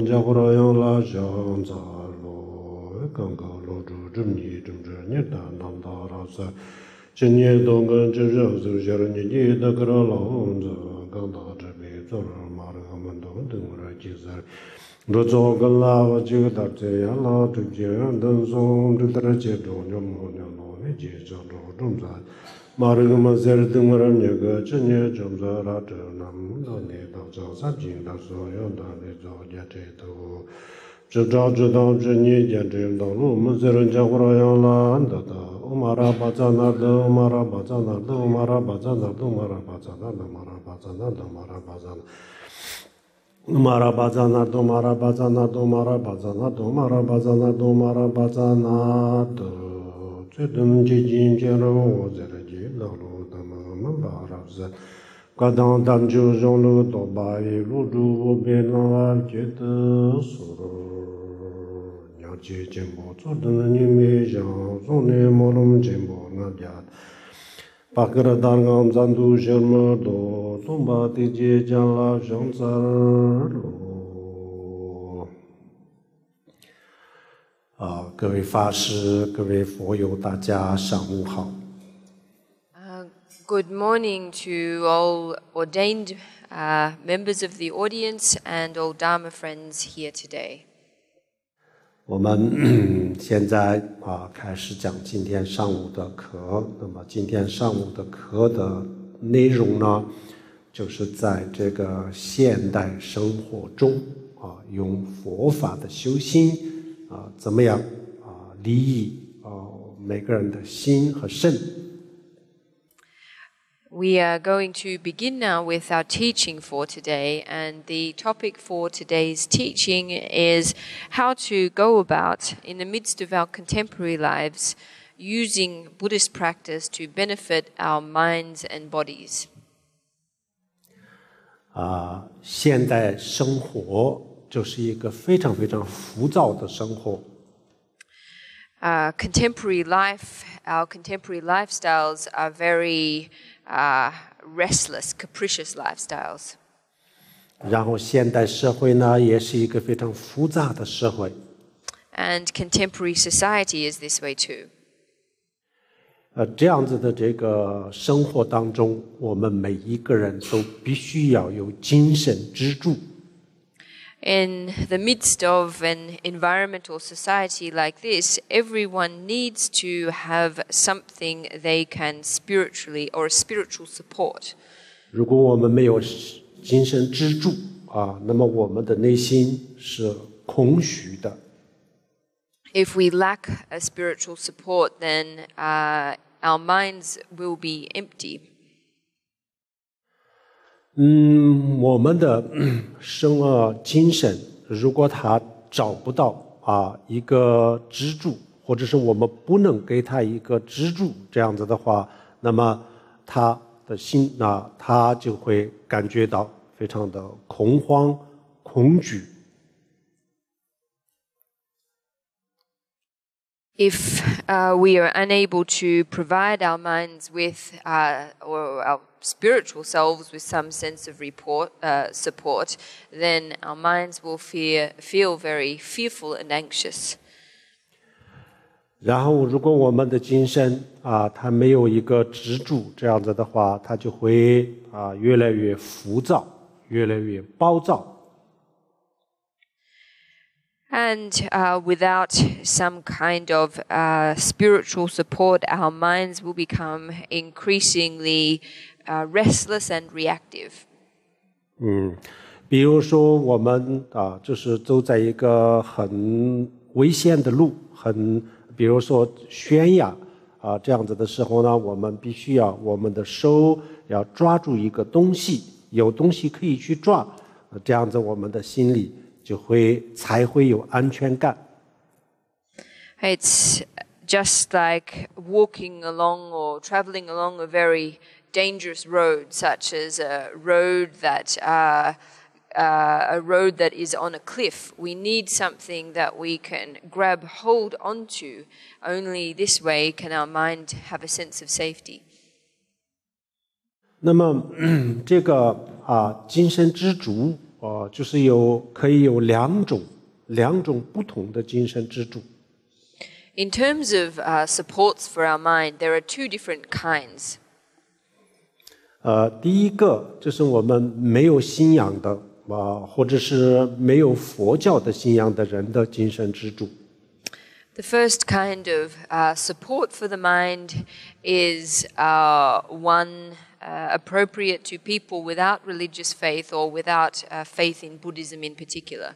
人家伙让拉上扎罗，刚刚罗住正你正着你的南达拉塞，今年东跟这热走下了你的个老子，刚到这边做了马的他们都等来接着。若做个拉我就到这样拉这边等送这在接着就没有老的接着着正在。马这个嘛在这等我那个今年正在拉这那么多年到早上进到所有的那做家这头，只早知道这年间这道路我们在人家伙那样拉的的，我马拉巴扎那的，马拉巴扎那的，马拉巴扎那的，马拉巴扎那的，马拉巴扎那的，马拉巴扎那。Mara bazana do mara bazana do mara bazana do mara bazana do mara bazana do zedum jijin jero zeraji lalo dama barazat kadang dan ju jong lu do bai lu du be na je de suru nya je jembo zo de ni me jang zo ne molum jembo na ja Pakra dargam zandu sharma do tumba tije janla shangsar lo 各位法师、各位佛友，大家上午好。Good morning to all ordained members of the audience and all Dharma friends here today. 我们现在开始讲今天上午的课。那么今天上午的课的内容呢，就是在这个现代生活中用佛法的修心怎么样利益每个人的心和身。We are going to begin now with our teaching for today, and the topic for today's teaching is how to go about, in the midst of our contemporary lives, using Buddhist practice to benefit our minds and bodies. 现代生活就是一个非常非常浮躁的生活。Contemporary life, our contemporary lifestyles are very restless, capricious lifestyles. 然后现代社会呢，也是一个非常复杂的社会。And contemporary society is this way too. 这样子的这个生活当中，我们每一个人都必须要有精神支柱。In the midst of an environmental society like this, everyone needs to have something they can spiritually or a spiritual support. 如果我们没有精神支柱那么我们的内心是空虚的。If we lack a spiritual support, then our minds will be empty. 我们的精神，如果他找不到一个支柱，或者是我们不能给他一个支柱，这样子的话，那么他的心他就会感觉到非常的恐慌、恐惧。If we are unable to provide our minds with, or our spiritual selves with some sense of support, then our minds will feel very fearful and anxious. 然后，如果我们的精神它没有一个支柱，这样子的话，它就会越来越浮躁，越来越暴躁。And without some kind of spiritual support, our minds will become increasingly restless and reactive. 比如说我们就是走在一个很危险的路，比如说悬崖这样子的时候呢，我们必须要我们的手要抓住一个东西，有东西可以去抓，这样子我们的心里才会有安全感。It's just like walking along or traveling along a very dangerous road, such as a road that is on a cliff. We need something that we can grab hold onto. Only this way can our mind have a sense of safety. 那么这个精神支柱就是可以有两种不同的精神支柱。In terms of supports for our mind, there are two different kinds. 第一个就是我们没有信仰的或者是没有佛教的信仰的人的精神支柱。The first kind of support for the mind is one appropriate to people without religious faith or without faith in Buddhism in particular.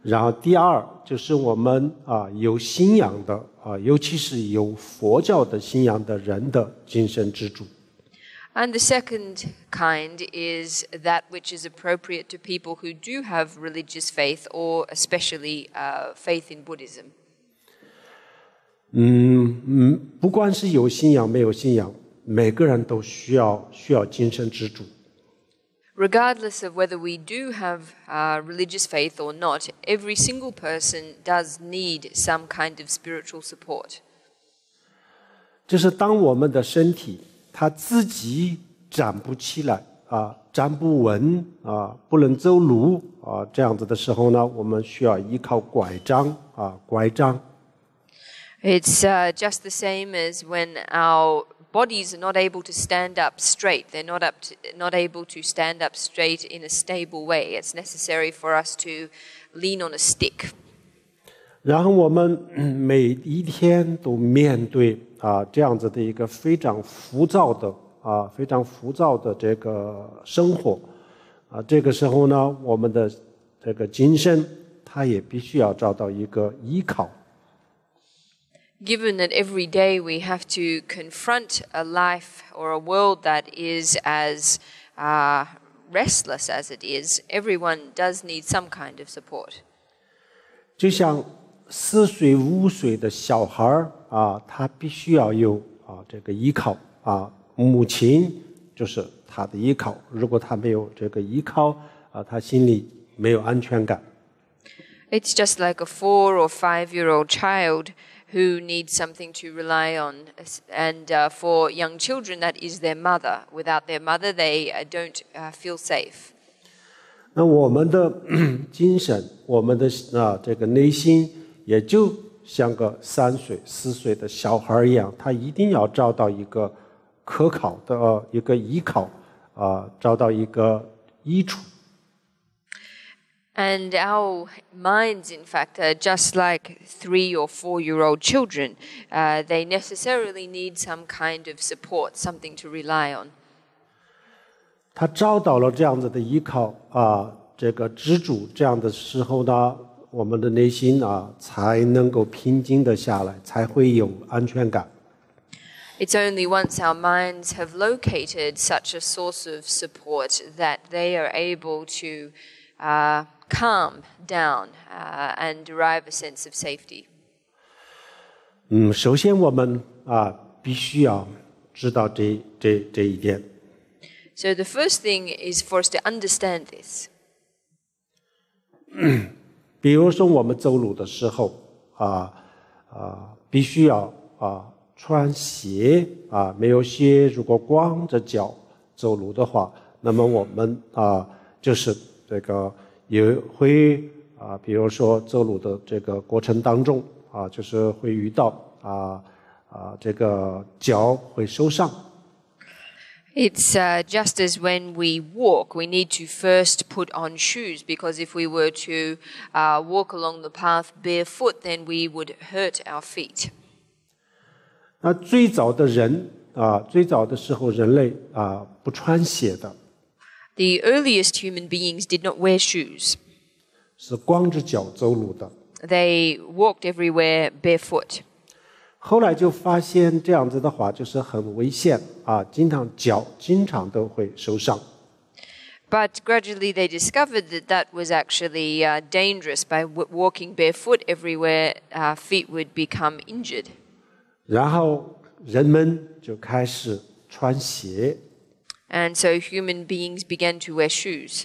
然后第二就是我们有信仰的尤其是有佛教的信仰的人的精神支柱。And the second kind is that which is appropriate to people who do have religious faith or especially faith in Buddhism. 不管是有信仰没有信仰，每个人都需要精神支柱。Regardless of whether we do have religious faith or not, every single person does need some kind of spiritual support. 就是当我们的身体它自己站不起来站不稳不能走路这样子的时候呢，我们需要依靠拐杖。It's just the same as when our bodies are not able to stand up straight. They're not able to stand up straight in a stable way. It's necessary for us to lean on a stick. 然后我们每一天都面对这样子的一个非常浮躁的这个生活这个时候呢，我们的这个精神它也必须要找到一个依靠。Given that every day we have to confront a life or a world that is as restless as it is, everyone does need some kind of support. 就像4岁5岁的小孩他必须要有这个依靠母亲就是他的依靠。如果他没有这个依靠他心里没有安全感。It's just like a 4 or 5-year-old child who needs something to rely on. And for young children, that is their mother. Without their mother, they don't feel safe. 那我们的精神，我们的这个内心，也就像个3岁、4岁的小孩一样，他一定要找到一个可靠的一个依靠找到一个依处。And our minds, in fact, are just like 3 or 4-year-old children. They necessarily need some kind of support, something to rely on. 他找到了这样子的依靠这个支柱，这样的时候呢，我们的内心才能够平静的下来，才会有安全感。It's only once our minds have located such a source of support that they are able to calm down and derive a sense of safety. 首先我们必须要知道这一点。So the first thing is for us to understand this. 比如说我们走路的时候必须要穿鞋没有鞋，如果光着脚走路的话，那么我们就是这个也会比如说走路的这个过程当中就是会遇到这个脚会受伤。It's just as when we walk, we need to first put on shoes, because if we were to walk along the path barefoot, then we would hurt our feet. 那最早的时候人类不穿鞋的。The earliest human beings did not wear shoes. 是光着脚走路的。They walked everywhere barefoot. 后来就发现这样子的话就是很危险脚经常都会受伤。But gradually they discovered that that was actually dangerous. By walking barefoot everywhere, feet would become injured. 然后人们就开始穿鞋。And so human beings began to wear shoes.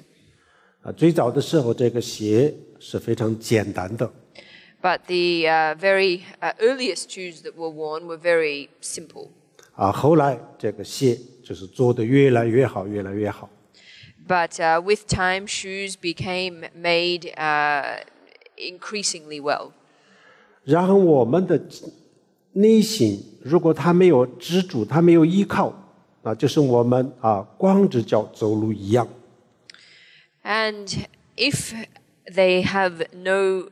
最早的时候这个鞋是非常简单的。But the very earliest shoes that were worn were very simple. 后来这个鞋就是做得越来越好，越来越好。But with time, shoes became made increasingly well. 然后我们的内心，如果它没有支柱，它没有依靠，就是我们光着脚走路一样。And if they have no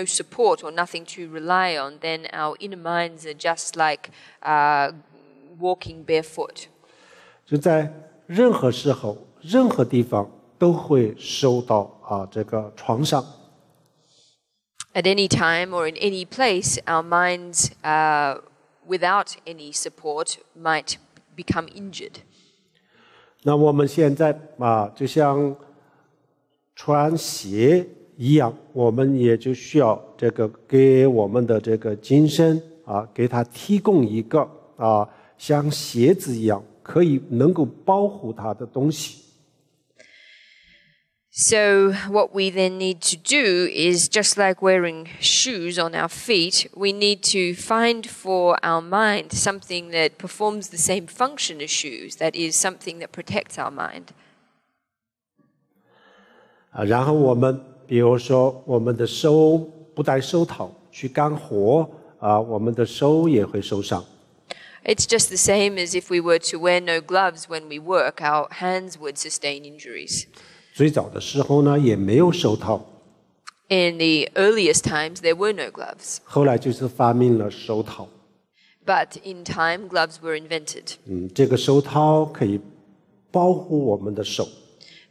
support or nothing to rely on, then our inner minds are just like walking barefoot. 就在任何时候、任何地方都会受到这个创伤。At any time or in any place, our minds, without any support, might become injured. 那我们现在就像穿鞋一样，我们也就需要这个给我们的这个精神给它提供一个像鞋子一样可以能够保护它的东西。So what we then need to do is, just like wearing shoes on our feet, we need to find for our mind something that performs the same function as shoes, that is, something that protects our mind. 然后我们比如说我们的手不戴手套去干活我们的手也会受伤。It's just the same as if we were to wear no gloves when we work, our hands would sustain injuries. 最早的时候呢，也没有手套。In the earliest times, there were no gloves. 后来就是发明了手套。But in time, gloves were invented. 这个手套可以保护我们的手。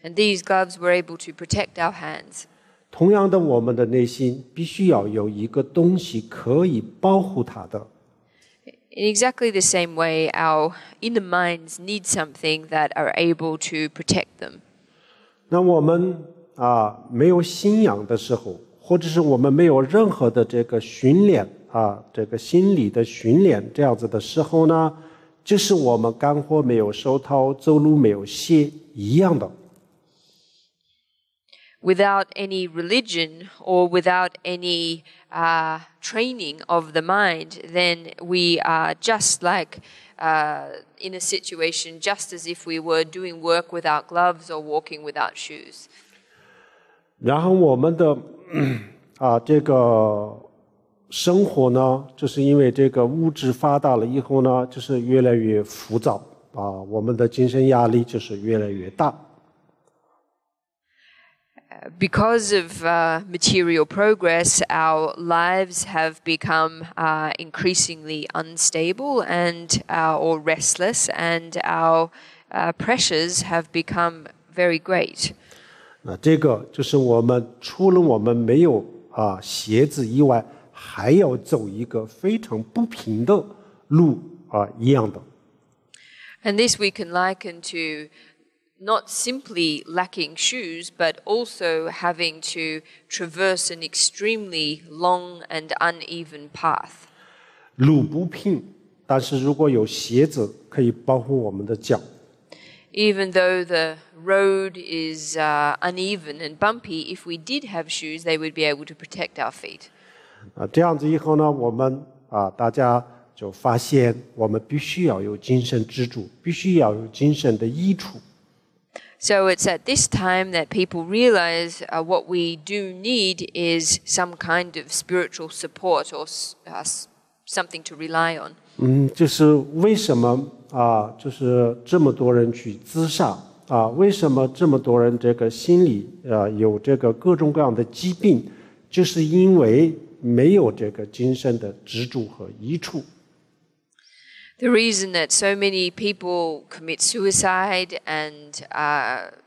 And these gloves were able to protect our hands. 同样的，我们的内心必须要有一个东西可以保护它的。In exactly the same way, our inner minds need something that are able to protect them. 那我们没有信仰的时候，或者是我们没有任何的这个训练这个心理的训练这样子的时候呢，就是我们干活没有手套，走路没有鞋一样的。Without any religion or without any training of the mind, then we are just like in a situation just as if we were doing work without gloves or walking without shoes. 然后我们的这个生活呢，就是因为这个物质发达了以后呢，就是越来越浮躁我们的精神压力就是越来越大。Because of material progress, our lives have become increasingly unstable and or restless, and our pressures have become very great. 那这个就是我们除了我们没有鞋子以外，还要走一个非常不平的路一样的。And this we can liken to not simply lacking shoes, but also having to traverse an extremely long and uneven path. 路不平，但是如果有鞋子可以保护我们的脚。Even though the road is uneven and bumpy, if we did have shoes, they would be able to protect our feet. 这样子以后呢，我们大家就发现，我们必须要有精神支柱，必须要有精神的益处。So it's at this time that people realize what we do need is some kind of spiritual support or something to rely on. 就是为什么就是这么多人去自杀为什么这么多人这个心里有这个各种各样的疾病，就是因为没有这个精神的支柱和益处。The reason that so many people commit suicide and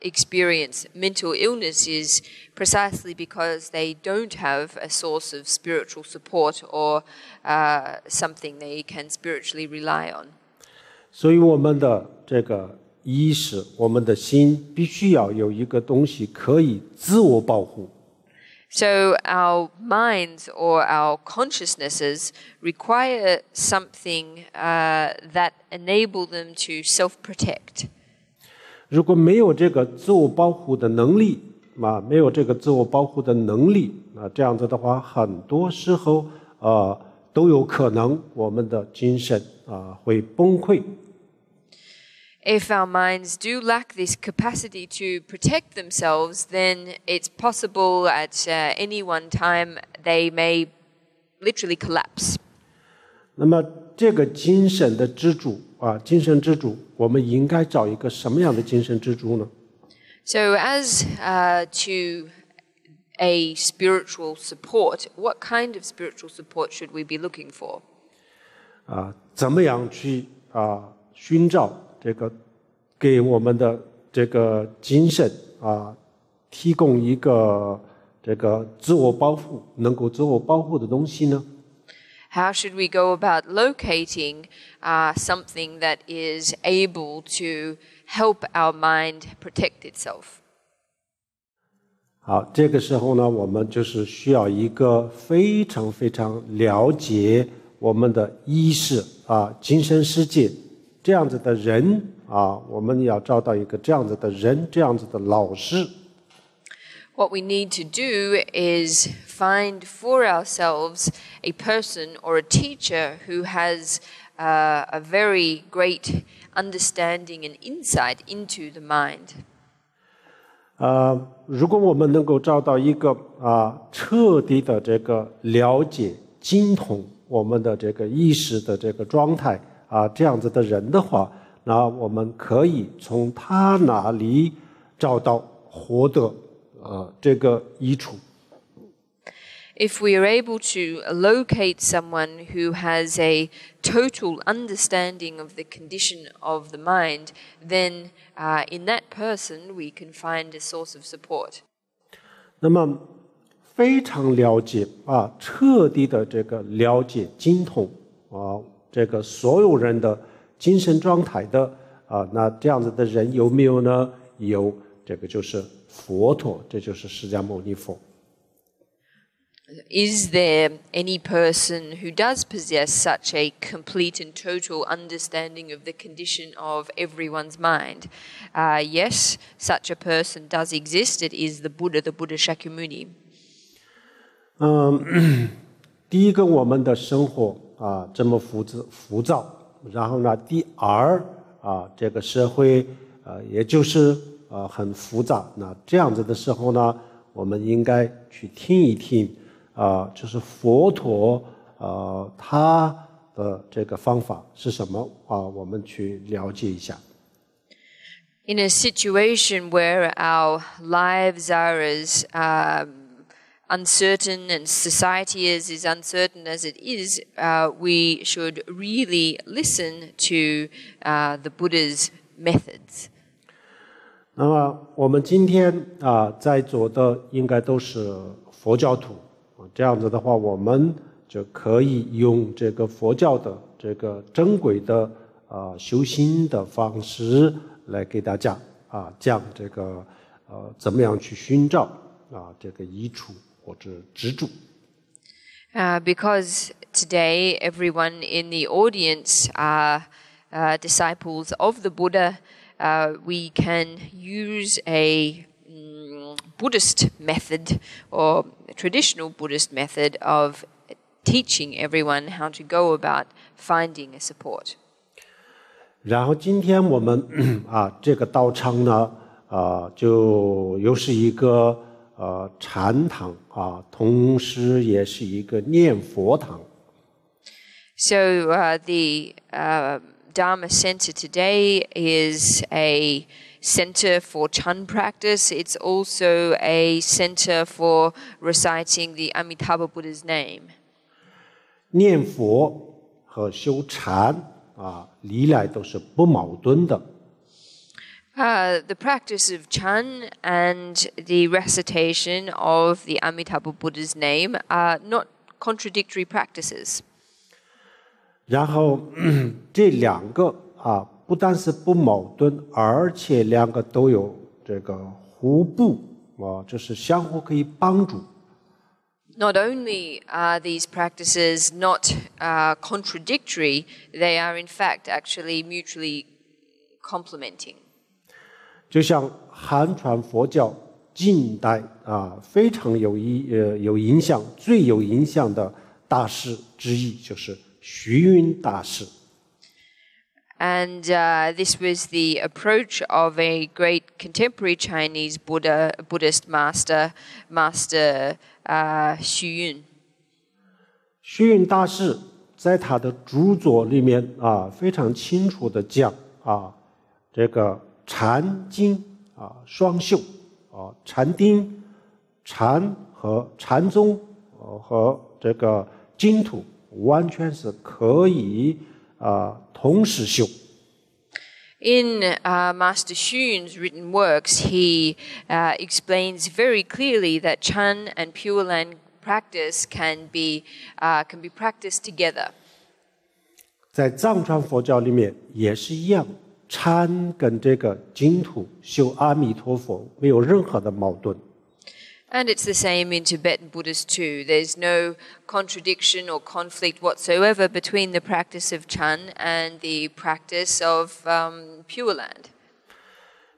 experience mental illness is precisely because they don't have a source of spiritual support or something they can spiritually rely on. 所以我们的这个意识，我们的心必须要有一个东西可以自我保护。So our minds or our consciousnesses require something that enable them to self-protect. 如果没有这个自我保护的能力没有这个自我保护的能力这样子的话，很多时候都有可能我们的精神会崩溃。if our minds do lack this capacity to protect themselves, then it's possible at any one time they may literally collapse. 那么这个精神的支柱精神支柱，我们应该找一个什么样的精神支柱呢？ So as to a spiritual support, what kind of spiritual support should we be looking for? 怎么样去寻找这个给我们的这个精神提供一个这个自我保护，能够自我保护的东西呢？ How should we go about locating something that is able to help our mind protect itself? 好，这个时候呢，我们就是需要一个非常非常了解我们的意识精神世界这样子的人我们要找到一个这样子的人，这样子的老师。What we need to do is find for ourselves a person or a teacher who has a very great understanding and insight into the mind. 如果我们能够找到一个彻底的这个了解、精通我们的这个意识的这个状态这样子的人的话，那我们可以从他那里找到获得这个益处。If we are able to locate someone who has a total understanding of the condition of the mind, then in that person we can find a source of support. 那么非常了解彻底的这个了解精通这个所有人的精神状态的那这样子的人有没有呢？有，这个就是佛陀，这就是释迦牟尼佛。Is there any person who does possess such a complete and total understanding of the condition of everyone's mind? Yes, such a person does exist. It is the Buddha Shakyamuni. 第一个，我们的生活这么浮躁，然后呢，第二这个社会也就是很复杂。那这样子的时候呢，我们应该去听一听。就是佛陀他的这个方法是什么我们去了解一下。In a situation where our lives are as uncertain and society is as uncertain as it is, we should really listen to the Buddha's methods. 那么我们今天在座的应该都是佛教徒。这样子的话，我们就可以用这个佛教的这个正规的修行的方式来给大家讲这个怎么样去寻找这个益处或者支柱。Because today everyone in the audience are disciples of the Buddha, we can use a Buddhist method or a traditional Buddhist method of teaching everyone how to go about finding a support. 然后今天我们这个道场呢就又是一个禅堂同时也是一个念佛堂。So the Dharma Center today is a center for Chan practice. It's also a center for reciting the Amitabha Buddha's name. 念佛和修禅历来都是不矛盾的。The practice of Chan and the recitation of the Amitabha Buddha's name are not contradictory practices. 然后这两个不但是不矛盾，而且两个都有这个互补就是相互可以帮助。Not only are these practices not contradictory, they are in fact actually mutually complementing. 就像汉传佛教近代非常有影响，最有影响的大师之一就是虚云大师。And this was the approach of a great contemporary Chinese Buddhist master, Master Xu Yun. 虚云大师在他的著作里面非常清楚的讲这个禅经双修禅定、禅和禅宗和这个净土完全是可以同时修。In Master Xu Yun's written works, he explains very clearly that Chan and Pure Land practice can be practiced together. 在藏传佛教里面也是一样，禅跟这个净土修阿弥陀佛没有任何的矛盾。And it's the same in Tibetan Buddhist too. There's no contradiction or conflict whatsoever between the practice of Chan and the practice of Pure Land.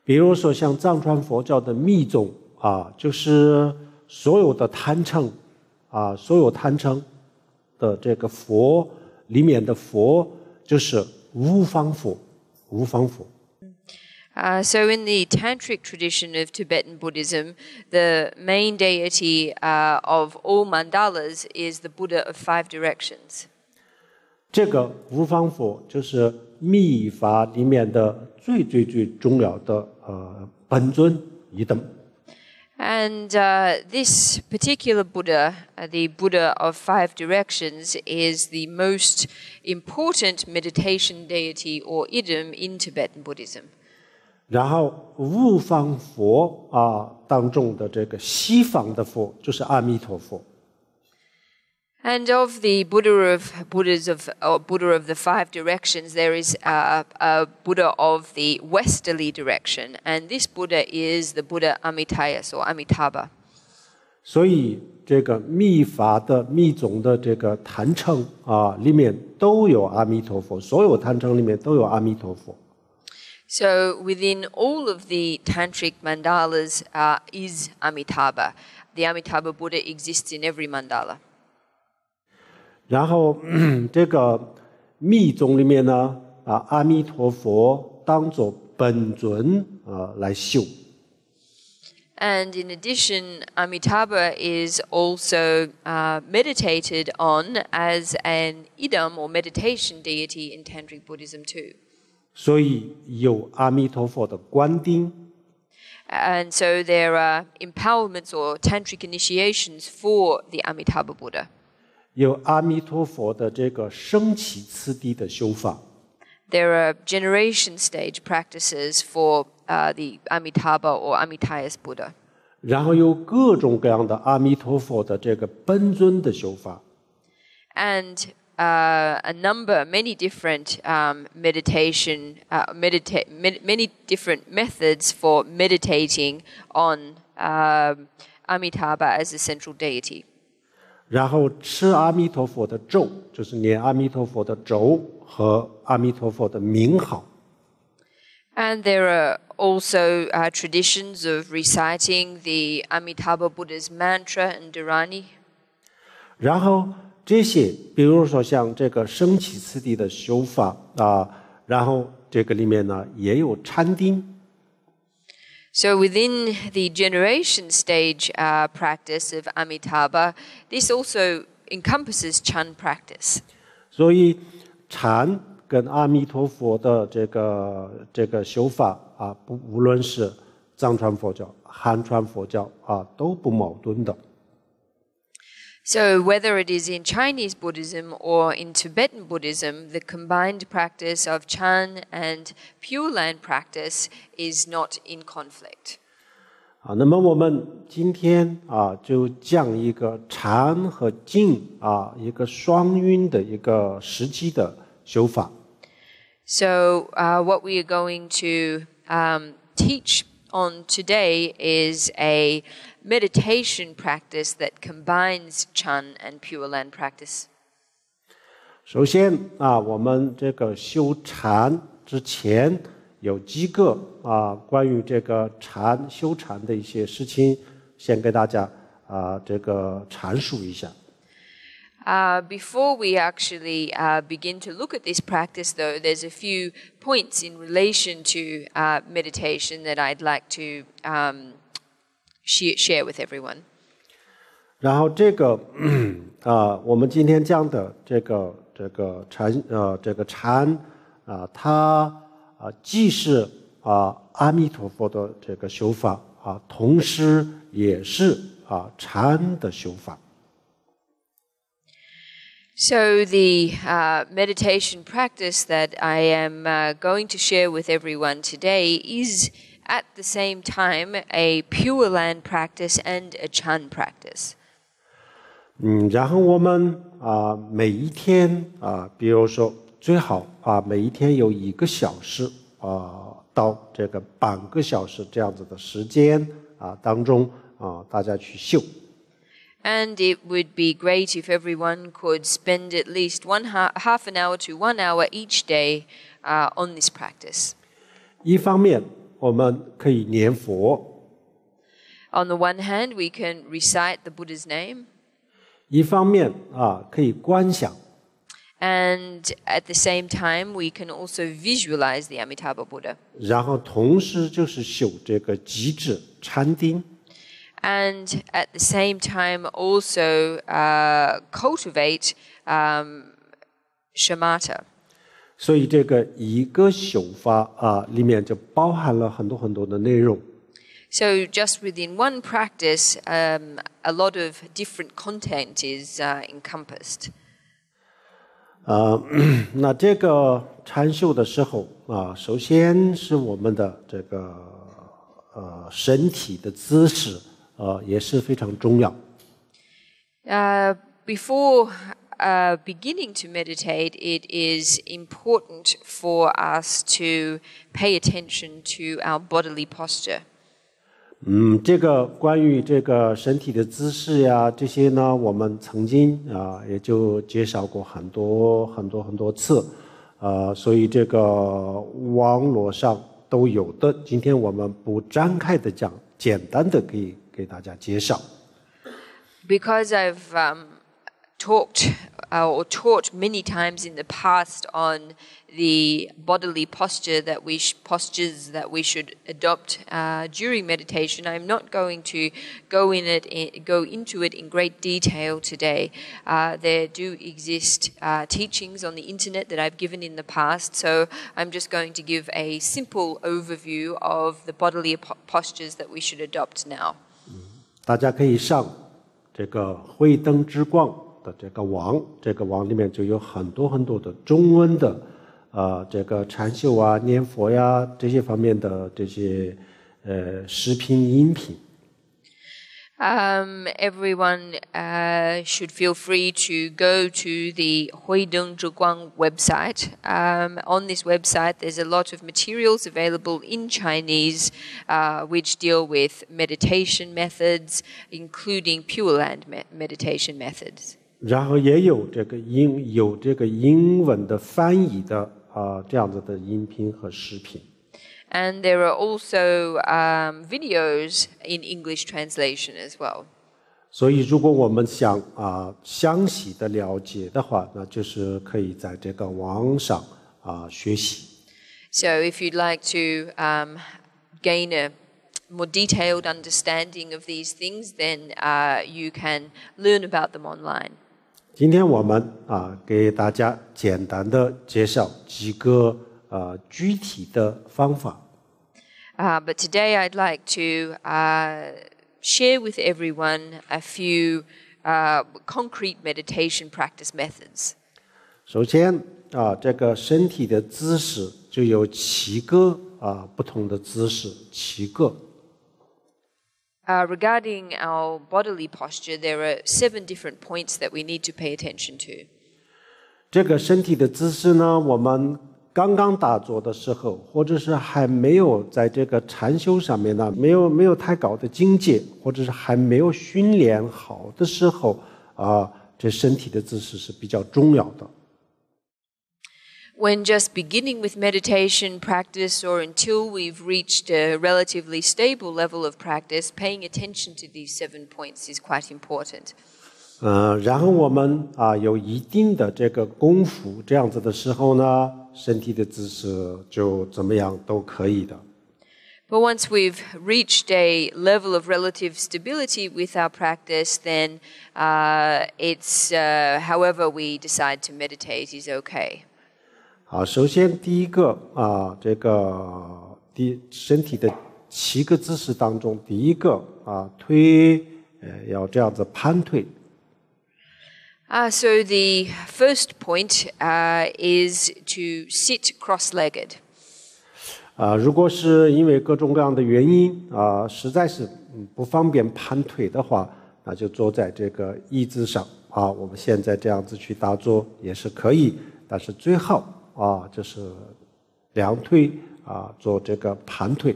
比如说像藏传佛教的密宗就是所有的坛城所有坛城的这个佛里面的佛就是无方佛，无方佛。So in the Tantric tradition of Tibetan Buddhism, the main deity of all mandalas is the Buddha of 5 directions. 这个无方佛就是密法里面的最重要的本尊一等。And this particular Buddha, the Buddha of 5 directions, is the most important meditation deity or idam in Tibetan Buddhism. 然后无方佛当中的这个西方的佛就是阿弥陀佛。And of the Buddha of the 5 directions, there is a Buddha of the westerly direction, and this Buddha is the Buddha Amitayus or Amitabha. 所以这个密法的密宗的这个坛城里面都有阿弥陀佛，所有坛城里面都有阿弥陀佛。So within all of the Tantric mandalas is Amitabha. The Amitabha Buddha exists in every mandala. 然后这个密宗里面呢阿弥陀佛当作本尊来修。And in addition, Amitabha is also meditated on as an idam or meditation deity in Tantric Buddhism too. 所以有阿弥陀佛的观顶。And so there are empowerments or tantric initiations for the Amitabha Buddha. 有阿弥陀佛的这个升起次第的修法。There are generation stage practices for the Amitabha or Amitayus Buddha. 然后有各种各样的阿弥陀佛的这个本尊的修法。And many different many different methods for meditating on Amitabha as a central deity. 然后持阿弥陀佛的咒，就是念阿弥陀佛的咒和阿弥陀佛的名号。And there are also traditions of reciting the Amitabha Buddha's mantra and dharani. 然后这些，比如说像这个升起次第的修法然后这个里面呢也有禅定。So within the generation stage practice of Amitabha, this also encompasses Chan practice. 所以禅跟阿弥陀佛的这个修法无论是藏传佛教、汉传佛教都不矛盾的。So whether it is in Chinese Buddhism or in Tibetan Buddhism, the combined practice of Chan and Pure Land practice is not in conflict. 那么我们今天就讲一个禅和静一个双运的一个实际的修法。So what we are going to teach on today is a meditation practice that combines Chan and Pure Land practice. 首先我们这个修禅之前有几个关于这个修禅的一些事情，先给大家这个阐述一下。Before we actually begin to look at this practice, though, there's a few points in relation to meditation that I'd like to share with everyone. 然后我们今天讲的这个禅它既是阿弥陀佛的这个修法同时也是禅的修法。So the meditation practice that I am going to share with everyone today is at the same time a Pure Land practice and a Chan practice. 然后我们每一天比如说最好每一天有1个小时到这个半个小时这样子的时间当中大家去修。And it would be great if everyone could spend at least half an hour to 1 hour each day on this practice. 一方面我们可以念佛。On the one hand, we can recite the Buddha's name. 一方面可以观想。And at the same time, we can also visualize the Amitabha Buddha. 然后同时就是修这个极致禅定。And at the same time, also cultivate shamatha. 所以这个一个修法里面就包含了很多很多的内容。So just within one practice, a lot of different content is encompassed. 那这个禅修的时候首先是我们的这个身体的姿势也是非常重要。Before beginning to meditate, it is important for us to pay attention to our bodily posture. 这个关于这个身体的姿势呀，这些呢，我们曾经也就介绍过很多次，所以这个网络上都有的。今天我们不展开的讲，简单的可以给大家介绍。Because I've taught many times in the past on the bodily postures that we should adopt during meditation, I'm not going to go into it in great detail today. There do exist teachings on the internet that I've given in the past, so I'm just going to give a simple overview of the bodily postures that we should adopt now. 大家可以上这个慧灯之光的这个网里面就有很多的中文的这个禅修念佛呀这些方面的这些视频音频。Everyone should feel free to go to the Huideng Zhiguang website. On this website, there's a lot of materials available in Chinese which deal with meditation methods, including Pure Land meditation methods. 然后也有这个英文的翻译的这样子的音频和视频。And there are also videos in English translation as well. 所以如果我们想详细的了解的话，那就是可以在这个网上学习。So if you'd like to gain a more detailed understanding of these things, then you can learn about them online. 今天我们给大家简单的介绍几个具体的方法。But today I'd like to share with everyone a few concrete meditation practice methods. 首先这个身体的姿势就有7个不同的姿势，7个。Regarding our bodily posture, there are 7 different points that we need to pay attention to. 这个身体的姿势呢，我们刚刚打坐的时候，或者是还没有在这个禅修上面呢，没有太高的境界，或者是还没有训练好的时候这身体的姿势是比较重要的。When just beginning with meditation practice or until we've reached a relatively stable level of practice, paying attention to these 7 points is quite important. 然后我们有一定的这个功夫，这样子的时候呢，身体的姿势就怎么样都可以的。But once we've reached a level of relative stability with our practice, then it's however we decide to meditate is okay. 好，首先第一个这个身体的7个姿势当中，第一个推要这样子盘腿。So the first point is to sit cross-legged. 如果是因为各种各样的原因实在是不方便盘腿的话，那就坐在这个椅子上我们现在这样子去打坐也是可以，但是最好就是两腿做这个盘腿。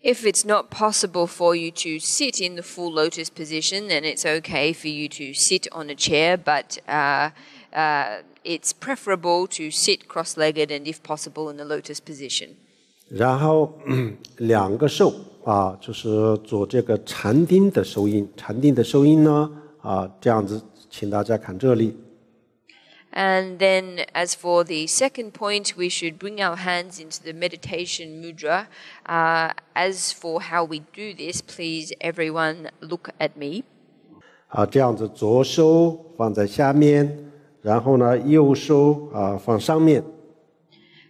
If it's not possible for you to sit in the full lotus position, then it's okay for you to sit on a chair, but it's preferable to sit cross-legged and, if possible, in the lotus position. 然后两个手就是做这个禅定的手印。禅定的手印呢这样子，请大家看这里。And then, as for the second point, we should bring our hands into the meditation mudra. As for how we do this, please everyone look at me. 这样子，左手放在下面，然后呢，右手放上面。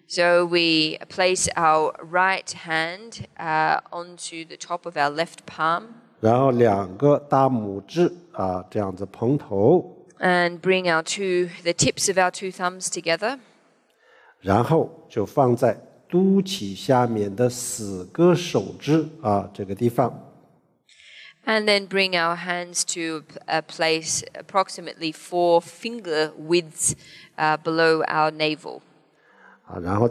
So we place our right hand onto the top of our left palm. 然后两个大拇指这样子碰头。And bring the tips of our two thumbs together. 然后就放在肚脐下面的4个手指这个地方。And then bring our hands to a place approximately 4 finger widths below our navel. 然后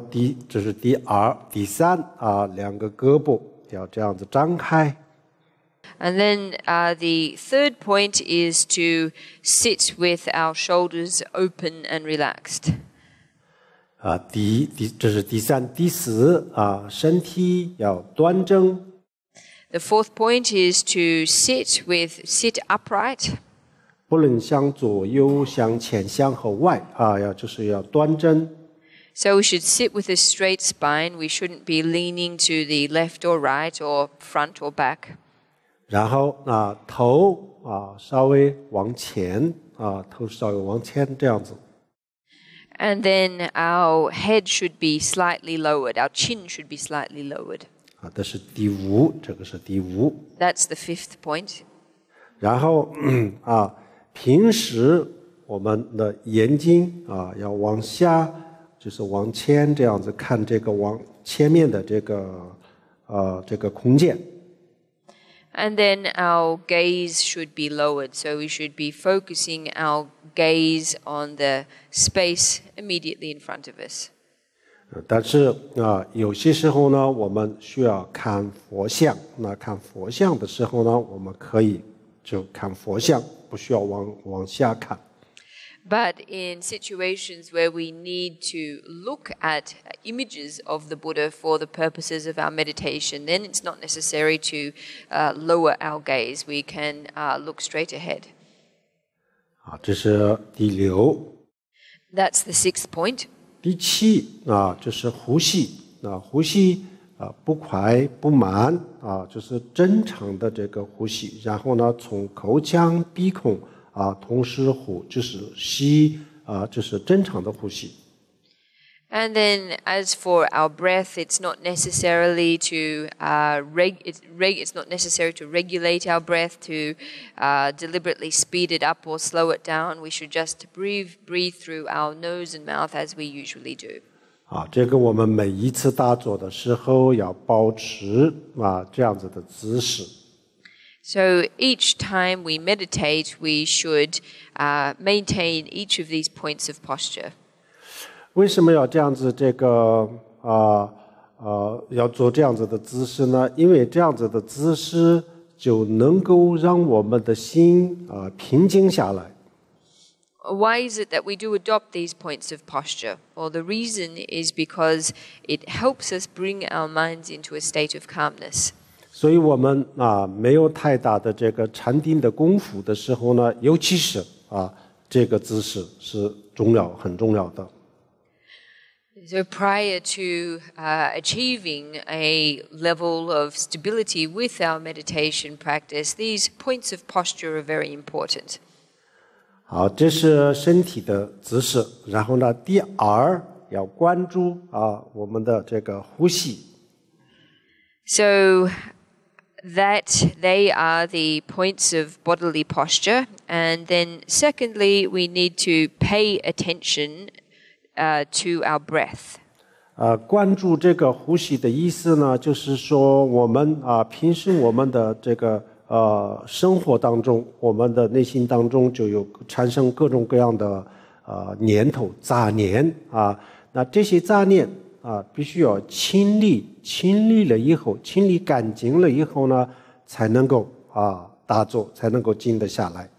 这是第2、第3两个胳膊要这样子张开。And then the third point is to sit with our shoulders open and relaxed. 这是第3、第4身体要端正。The fourth point is to sit upright. 不能向左右、向前、向后外就是要端正。So we should sit with a straight spine. We shouldn't be leaning to the left or right or front or back. 然后头稍微往前头稍微往前这样子。And then our head should be slightly lowered. Our chin should be slightly lowered. 这是第5，这个是第5。That's the fifth point. 然后平时我们的眼睛要往下，就是往前这样子看这个往前面的这个空间。And then our gaze should be lowered. So we should be focusing our gaze on the space immediately in front of us. 但是有些时候呢，我们需要看佛像。那看佛像的时候呢，我们可以就看佛像，不需要往下看。But in situations where we need to look at images of the Buddha for the purposes of our meditation, then it's not necessary to lower our gaze. We can look straight ahead. 这是第6。That's the sixth point. 第7就是呼吸。呼吸不快不慢就是正常的这个呼吸。然后呢，从口腔、鼻孔同时就是吸就是正常的呼吸。And then, as for our breath, it's not necessarily to it's not necessary to regulate our breath, to deliberately speed it up or slow it down. We should just breathe through our nose and mouth as we usually do. 这个我们每一次打坐的时候要保持这样子的姿势。So each time we meditate, we should maintain each of these points of posture. 为什么要这样子要做这样子的姿势呢？因为这样子的姿势就能够让我们的心平静下来。Why is it that we do adopt these points of posture? Well, the reason is because it helps us bring our minds into a state of calmness. 所以我们没有太大的这个禅定的功夫的时候呢，尤其是这个姿势是很重要的。So prior to achieving a level of stability with our meditation practice, these points of posture are very important. 好，这是身体的姿势。然后呢，第二要关注我们的这个呼吸。So that they are the points of bodily posture. And then secondly, we need to pay attention to our breath. 关注这个呼吸的意思呢，就是说我们平时我们的这个生活当中，我们的内心当中就有产生各种各样的念头、杂念那这些杂念必须要清理了以后，清理干净了以后呢，才能够打坐，才能够静得下来。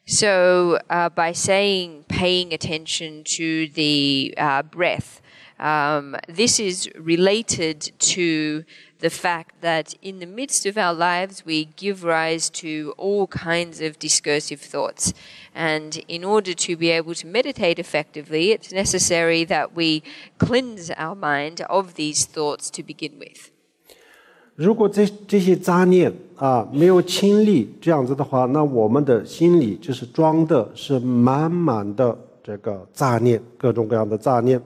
So by saying paying attention to the breath, this is related to the fact that in the midst of our lives we give rise to all kinds of discursive thoughts. And in order to be able to meditate effectively, it's necessary that we cleanse our mind of these thoughts to begin with. 如果这些杂念没有清理，这样子的话，那我们的心里就是装的是满满的这个杂念，各种各样的杂念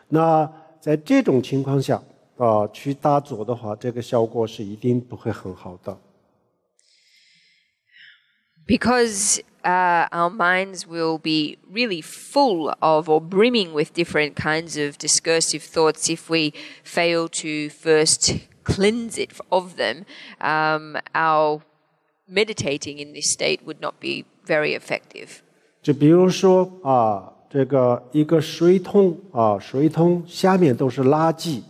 那在这种情况下去打坐的话，这个效果是一定不会很好的。Because our minds will be really full of or brimming with different kinds of discursive thoughts if we fail to first cleanse it of them, our meditating in this state would not be very effective. 就比如说这个一个水桶水桶下面都是垃圾，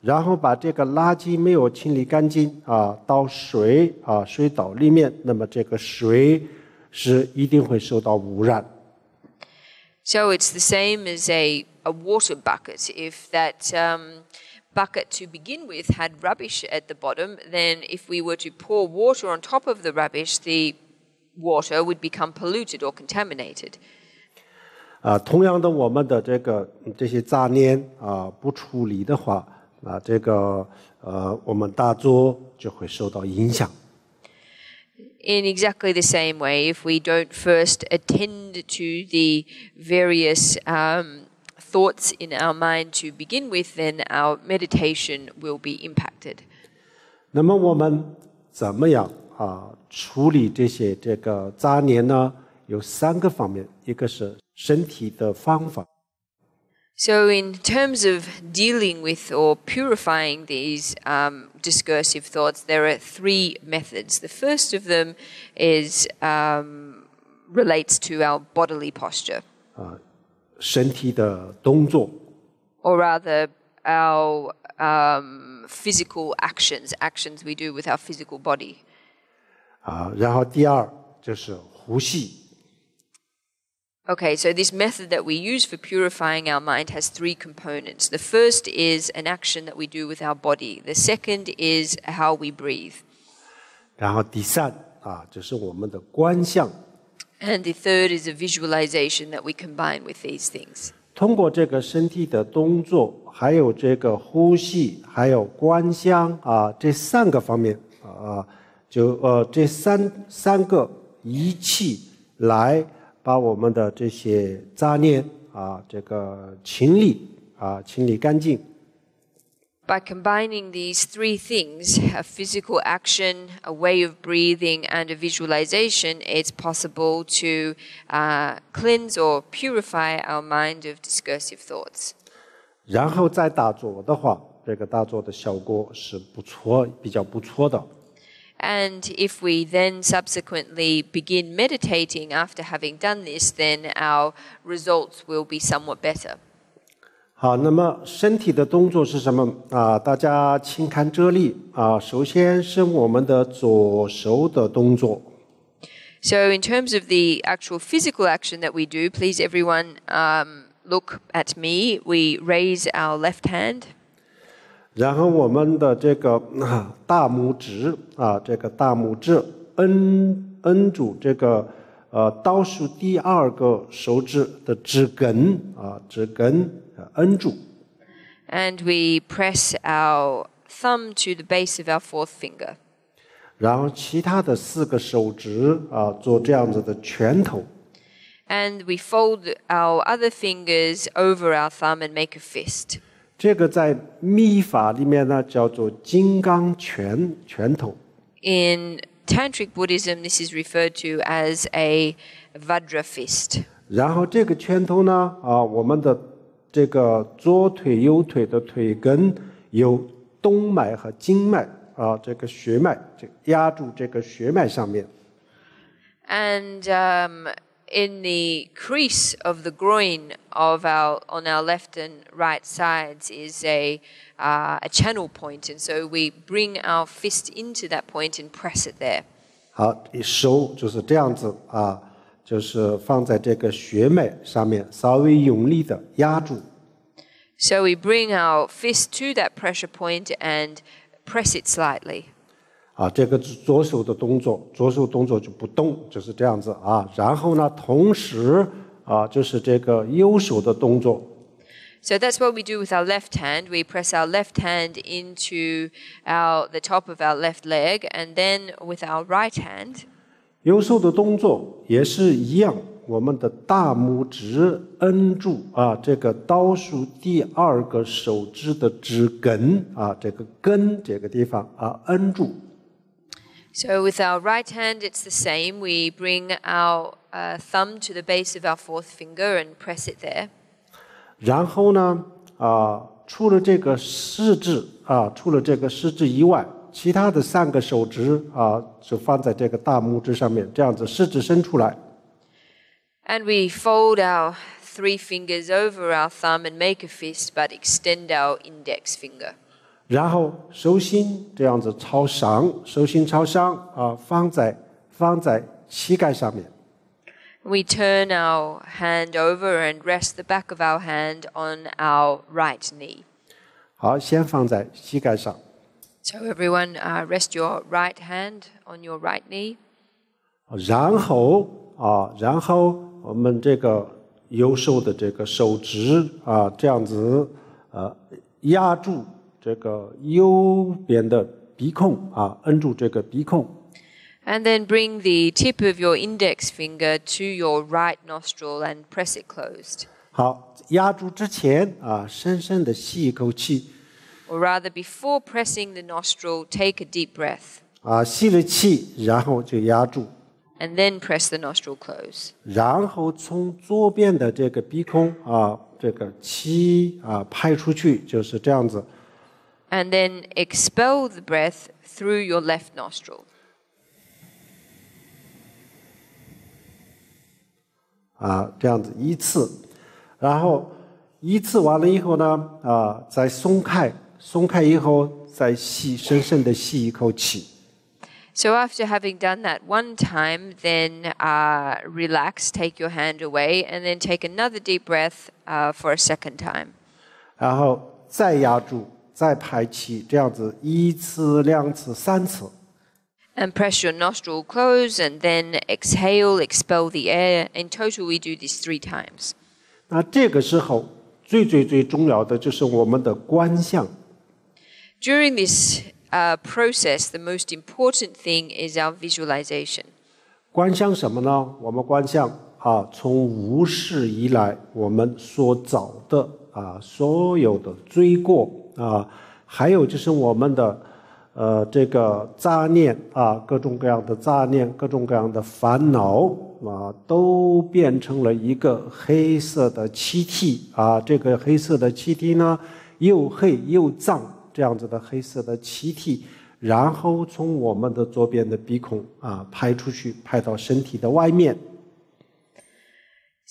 然后把这个垃圾没有清理干净到水道里面，那么这个水是一定会受到污染。So it's the same as a water bucket. If that bucket to begin with had rubbish at the bottom, then if we were to pour water on top of the rubbish, the water would become polluted or contaminated. 同样的，我们的这些杂念不处理的话，我们打坐就会受到影响。In exactly the same way, if we don't first attend to the various thoughts in our mind to begin with, then our meditation will be impacted. 那么我们怎么样处理这个杂念呢？有3个方面，一个是身体的方法。So in terms of dealing with or purifying these discursive thoughts, there are 3 methods. The first of them is relates to our bodily posture. 身体的动作 Or rather, our physical actions we do with our physical body. 然后第二就是呼吸。Okay, so this method that we use for purifying our mind has 3 components. The first is an action that we do with our body. The second is how we breathe. 然后第三就是我们的观想。And the third is a visualization that we combine with these things. 通过这个身体的动作，还有这个呼吸，还有观想这3个方面这三个一起来把我们的这些杂念这个清理干净。By combining these 3 things, a physical action, a way of breathing, and a visualization, it's possible to cleanse or purify our mind of discursive thoughts. 然后再打坐的话，这个打坐的效果是比较不错的。And if we then subsequently begin meditating after having done this, then our results will be somewhat better. 好，那么身体的动作是什么大家请看这里首先是我们的左手的动作。So in terms of the actual physical action that we do, please everyone look at me. We raise our left hand. 然后我们的这个大拇指这个大拇指摁住这个倒数第二个手指的指根指根摁住。And we press our thumb to the base of our fourth finger. 然后其他的4个手指做这样子的拳头。And we fold our other fingers over our thumb and make a fist. 这个在密法里面呢叫做金刚拳头。In Tantric Buddhism, this is referred to as a Vajra fist. 然后这个拳头呢我们的这个左腿右腿的腿根有动脉和经脉这个血脉就压住这个血脉上面。And in the crease of the groin of on our left and right sides is a channel point, and so we bring our fist into that point and press it there. 好，手就是这样子就是放在这个血脉上面，稍微用力的压住。So we bring our fist to that pressure point and press it slightly. 这个左手的动作，左手动作就不动，就是这样子然后呢，同时就是这个右手的动作。So that's what we do with our left hand. We press our left hand into the top of our left leg, and then with our right hand. 右手的动作也是一样，我们的大拇指摁住这个倒数第二个手指的指根这个根这个地方摁住。So with our right hand, it's the same. We bring our thumb to the base of our fourth finger and press it there. 然后呢，除了这个食指以外，其他的3个手指就放在这个大拇指上面，这样子食指伸出来。And we fold our 3 fingers over our thumb and make a fist, but extend our index finger. 然后手心这样子朝上，手心朝上放在膝盖上面。We turn our hand over and rest the back of our hand on our right knee. 好，先放在膝盖上。So everyone, rest your right hand on your right knee. 然后我们这个右手的这个手指这样子压住这个右边的鼻孔摁住这个鼻孔。And then bring the tip of your index finger to your right nostril and press it closed. 好，压住之前深深的吸一口气。Or rather, before pressing the nostril, take a deep breath. 吸了气，然后就压住。And then press the nostril close. 然后从左边的这个鼻孔这个气排出去，就是这样子。And then expel the breath through your left nostril. 这样子一次，然后一次完了以后呢，再松开以后，再深深的吸一口气。So after having done that one time, then relax, take your hand away, and then take another deep breath for a second time. 然后再压住，再排气，这样子1次、2次、3次。And press your nostril close, and then exhale, expel the air. In total, we do this 3 times. 那这个时候最重要的就是我们的观相。During this process, the most important thing is our visualization. 观相什么呢？我们观相从无始以来我们所造的所有的罪过还有就是我们的这个杂念各种各样的杂念，各种各样的烦恼都变成了一个黑色的气体这个黑色的气体呢，又黑又脏，这样子的黑色的气体，然后从我们的左边的鼻孔排出去，排到身体的外面。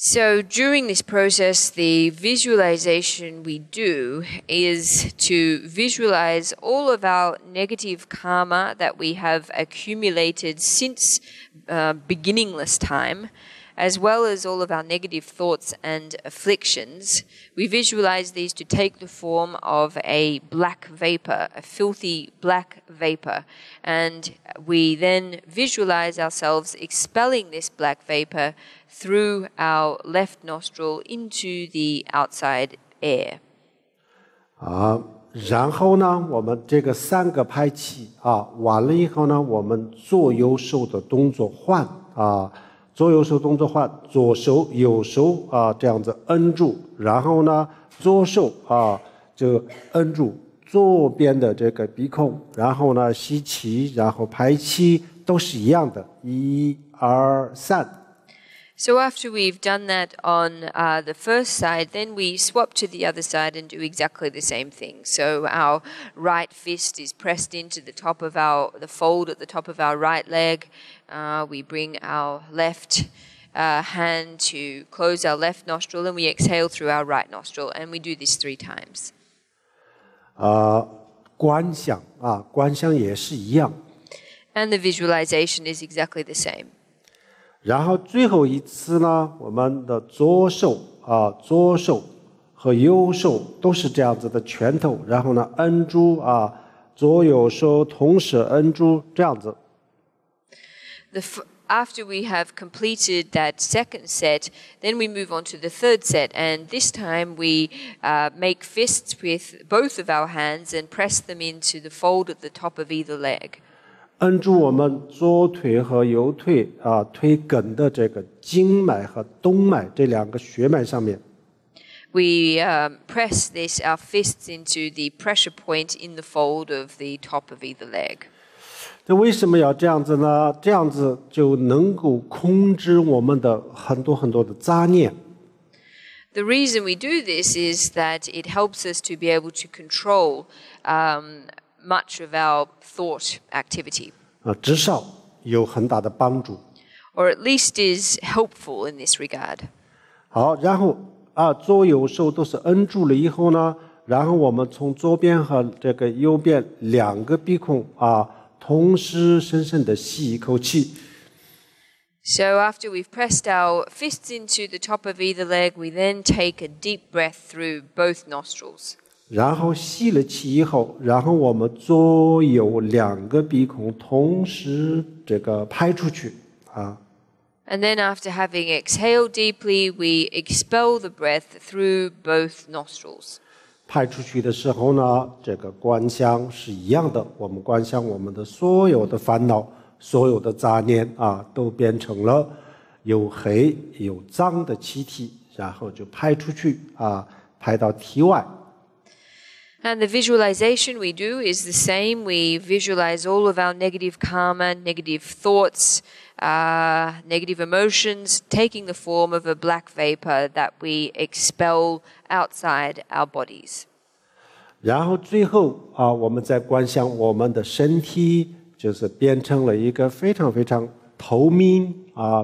So during this process, the visualization we do is to visualize all of our negative karma that we have accumulated since beginningless time, as well as all of our negative thoughts and afflictions. We visualize these to take the form of a black vapor, a filthy black vapor. And we then visualize ourselves expelling this black vapor through our left nostril into the outside air. 然后呢，我们这个3个拍气完了以后呢，我们左右手的动作换左右手动作换，左手右手这样子摁住，然后呢，左手就摁住左边的这个鼻孔，然后呢吸气，然后排气，都是一样的，1、2、3。So after we've done that on the first side, then we swap to the other side and do exactly the same thing. So our right fist is pressed into the top of the fold at the top of our right leg. We bring our left hand to close our left nostril, and we exhale through our right nostril, and we do this 3 times. 观想也是一样。And the visualization is exactly the same. 然后最后一次呢，我们的左手和右手都是这样子的拳头，然后呢摁住左右手同时摁住，这样子。After we have completed that second set, then we move on to the third set, and this time we make fists with both of our hands and press them into the fold at the top of either leg. 摁住我们左腿和右腿腿根的这个经脉和动脉这2个血脉上面。We press our fists into the pressure point in the fold of the top of either leg. 这为什么要这样子呢？这样子就能够控制我们的很多的杂念。The reason we do this is that it helps us to be able to control much of our thought activity. 至少有很大的帮助。Or at least is helpful in this regard. 好，然后左右手都是摁住了以后呢，然后我们从左边和这个右边2个鼻孔同时深深的吸一口气。So after we've pressed our fists into the top of either leg, we then take a deep breath through both nostrils. 然后吸了气以后，然后我们左右2个鼻孔同时这个排出去And then after having exhaled deeply, we expel the breath through both nostrils. 排出去的时候呢，这个观想是一样的，我们观想我们的所有的烦恼、所有的杂念都变成了有黑有脏的气体，然后就排出去排到体外。And the visualization we do is the same. We visualize all of our negative karma, negative thoughts, negative emotions, taking the form of a black vapor that we expel outside our bodies. 然后最后我们再观想我们的身体就是变成了一个非常非常透明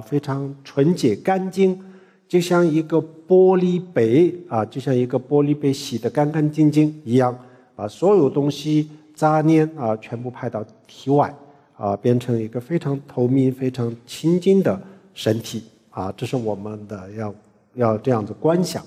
非常纯洁干净，就像一个玻璃杯就像一个玻璃杯洗得干干净净一样，把所有东西杂念全部排到体外变成一个非常透明、非常清净的身体这是我们的要这样子观想。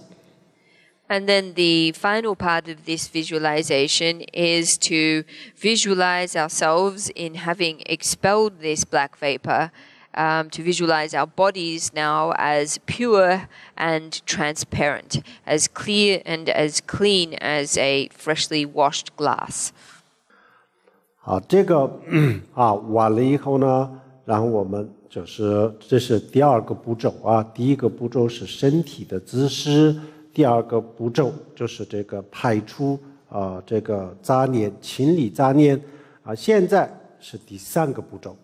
And then the final part of this visualization is to visualize ourselves in having expelled this black vapor, to visualize our bodies now as pure and transparent, as clear and as clean as a freshly washed glass. 好，这个完了以后呢，然后我们这是第2个步骤第1个步骤是身体的姿势，第2个步骤就是这个排除这个杂念，清理杂念现在是第3个步骤。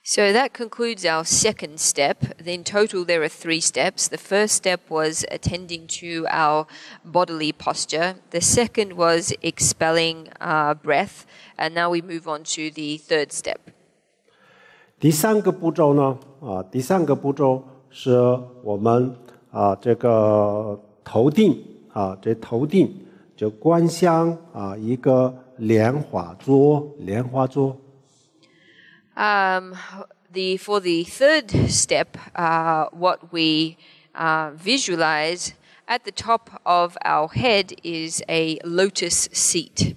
So that concludes our second step. In total, there are 3 steps. The first step was attending to our bodily posture. The second was expelling breath. And now we move on to the third step. 第3个步骤呢第3个步骤是我们这个头顶这头顶就观想一个莲花座。For the third step, what we visualize at the top of our head is a lotus seat.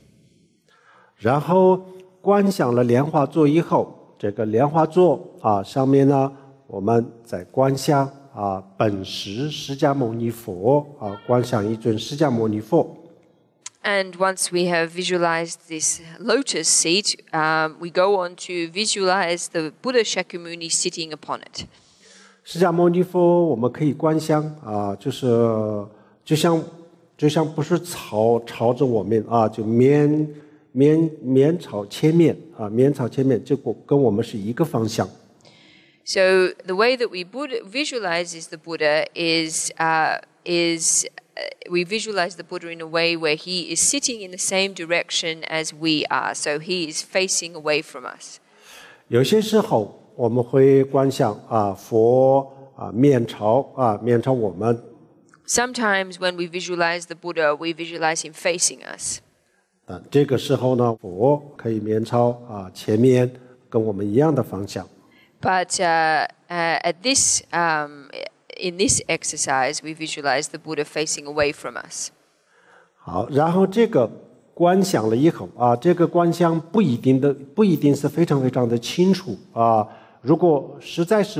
然后观想了莲花座以后，这个莲花座上面呢，我们在观想本师释迦牟尼佛观想一尊释迦牟尼佛。And once we have visualized this lotus seat, we go on to visualize the Buddha Shakyamuni sitting upon it. 释迦牟尼佛我们可以观想就像不是朝着我们就面朝前面面朝前面，这跟我们是一个方向。So the way that we visualize the Buddha is we visualize the Buddha in a way where he is sitting in the same direction as we are. So he is facing away from us. 有些时候我们会观想佛面朝我们。Sometimes when we visualize the Buddha, we visualize him facing us. 这个时候呢，佛可以面朝前面，跟我们一样的方向。But in this exercise, we visualize the Buddha facing away from us. 好，然后这个观想了以后这个观想不一定是非常非常的清楚如果实在是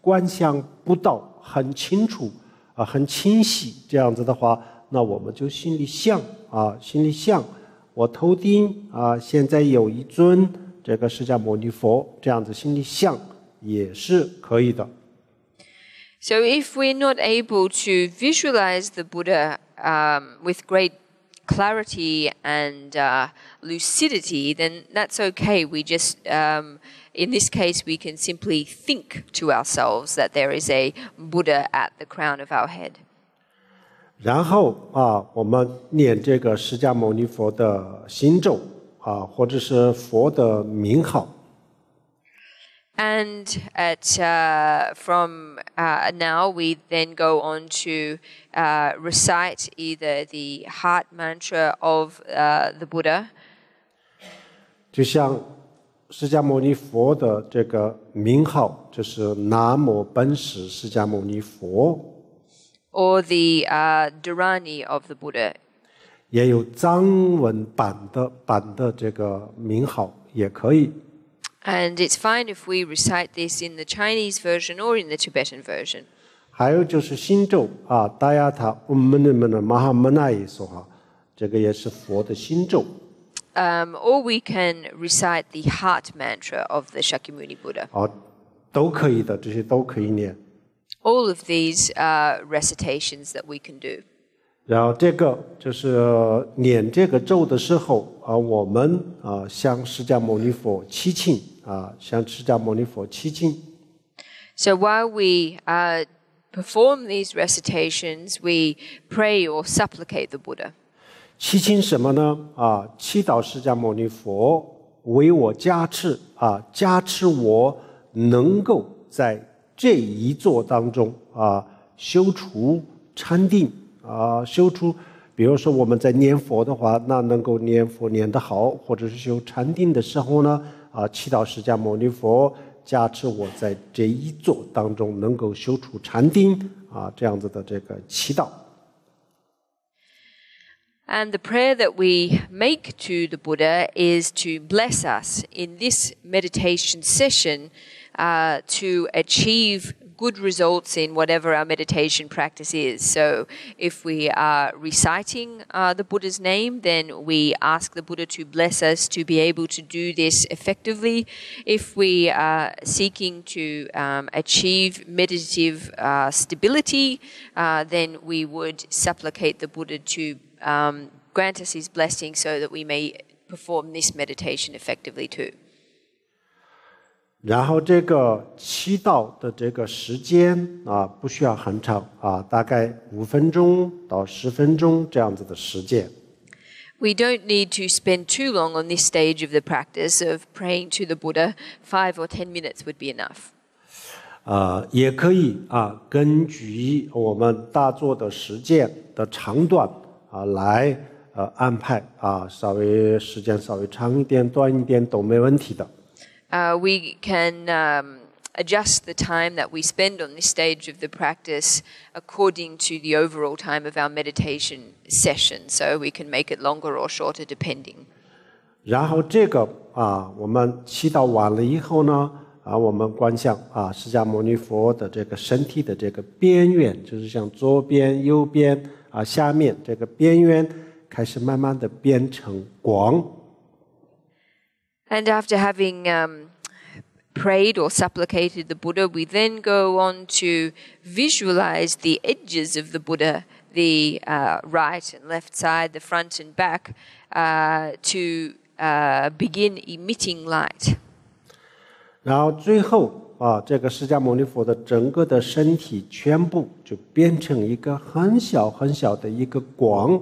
观想不到很清楚很清晰这样子的话，那我们就心里想我头顶现在有一尊这个释迦牟尼佛，这样子心里想也是可以的。So if we're not able to visualize the Buddha with great clarity and lucidity, then that's okay. We just, in this case, we can simply think to ourselves that there is a Buddha at the crown of our head. 然后我们念这个释迦牟尼佛的心咒或者是佛的名号。And from now, we then go on to recite either the heart mantra of the Buddha. 就像释迦牟尼佛的这个名号，就是南无本师释迦牟尼佛。Or the Dharani of the Buddha. 也有藏文版的这个名号也可以。And it's fine if we recite this in the Chinese version or in the Tibetan version. 还有就是心咒达雅塔玛哈曼那耶娑哈，这个也是佛的心咒。Or we can recite the heart mantra of the Shakyamuni Buddha. 都可以的，这些都可以念。All of these are recitations that we can do. 然后这个就是念这个咒的时候我们向释迦牟尼佛祈请向释迦牟尼佛祈请。So while we perform these recitations, we pray or supplicate the Buddha. 祈请什么呢祈祷释迦牟尼佛为我加持加持我能够在这一座当中修除禅定修出，比如说我们在念佛的话，那能够念佛念得好，或者是修禅定的时候呢祈祷释迦牟尼佛加持我在这一座当中能够修出禅定这样子的这个祈祷。And the prayer that we make to the Buddha is to bless us in this meditation session to achieve good results in whatever our meditation practice is. So if we are reciting the Buddha's name, then we ask the Buddha to bless us to be able to do this effectively. If we are seeking to achieve meditative stability, then we would supplicate the Buddha to grant us his blessing so that we may perform this meditation effectively too. 然后这个祈祷的这个时间不需要很长大概5分钟到10分钟这样子的时间。We don't need to spend too long on this stage of the practice of praying to the Buddha. 5 or 10 minutes would be enough. 也可以根据我们打坐的时间的长短来安排稍微时间稍微长一点短一点都没问题的。We can adjust the time that we spend on this stage of the practice according to the overall time of our meditation session. So we can make it longer or shorter depending. 然后这个我们祈祷完了以后呢，我们观想释迦牟尼佛的这个身体的这个边缘，就是像左边、右边下面这个边缘开始慢慢的变成光。And after having prayed or supplicated the Buddha, we then go on to visualize the edges of the Buddha, the right and left side, the front and back, to begin emitting light. 然后最后这个释迦牟尼佛的整个的身体全部就变成一个很小很小的一个光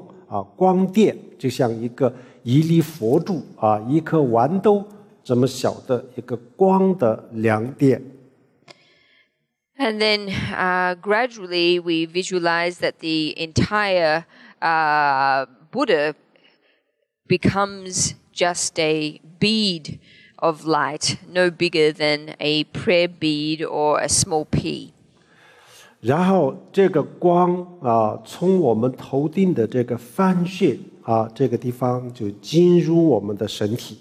光点，就像一个一粒佛珠一颗豌豆这么小的一个光的亮点。And then gradually we visualize that the entire Buddha becomes just a bead of light, no bigger than a prayer bead or a small pea. 然后这个光从我们头顶的这个泛穴这个地方就进入我们的身体。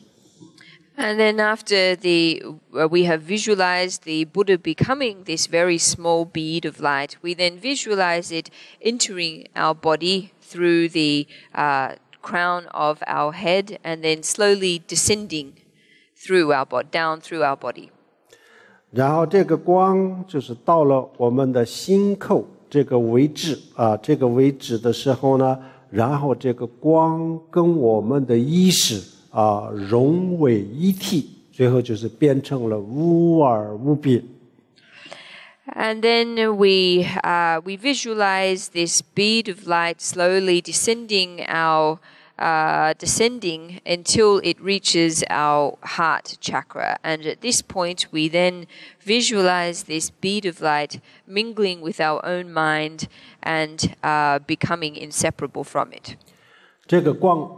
And then after we have visualized the Buddha becoming this very small bead of light, we then visualize it entering our body through the crown of our head and then slowly descending through our body, down through our body. 然后这个光就是到了我们的心口这个位置这个位置的时候呢，然后这个光跟我们的意识融为一体，最后就是变成了无二无别。And then we visualize this bead of light slowly descending until it reaches our heart chakra. And at this point, we then visualize this bead of light mingling with our own mind and becoming inseparable from it. 这个光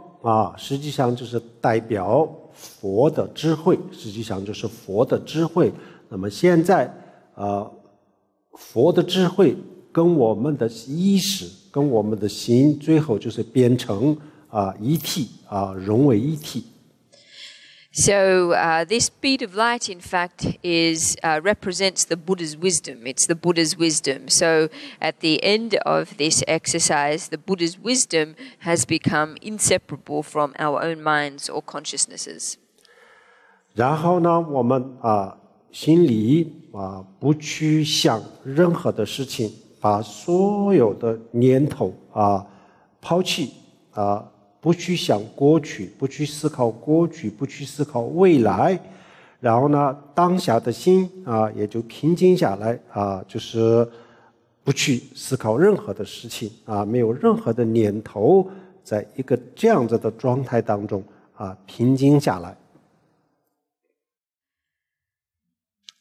实际上就是代表佛的智慧，实际上就是佛的智慧。那么现在佛的智慧跟我们的意识跟我们的心最后就是变成一体融为一体。So this bead of light, in fact, represents the Buddha's wisdom. It's the Buddha's wisdom. So at the end of this exercise, the Buddha's wisdom has become inseparable from our own minds or consciousnesses. 然后呢，我们心里不去想任何的事情，把所有的念头抛弃不去想过去，不去思考过去，不去思考未来，然后呢，当下的心也就平静下来就是不去思考任何的事情没有任何的念头，在一个这样子的状态当中平静下来。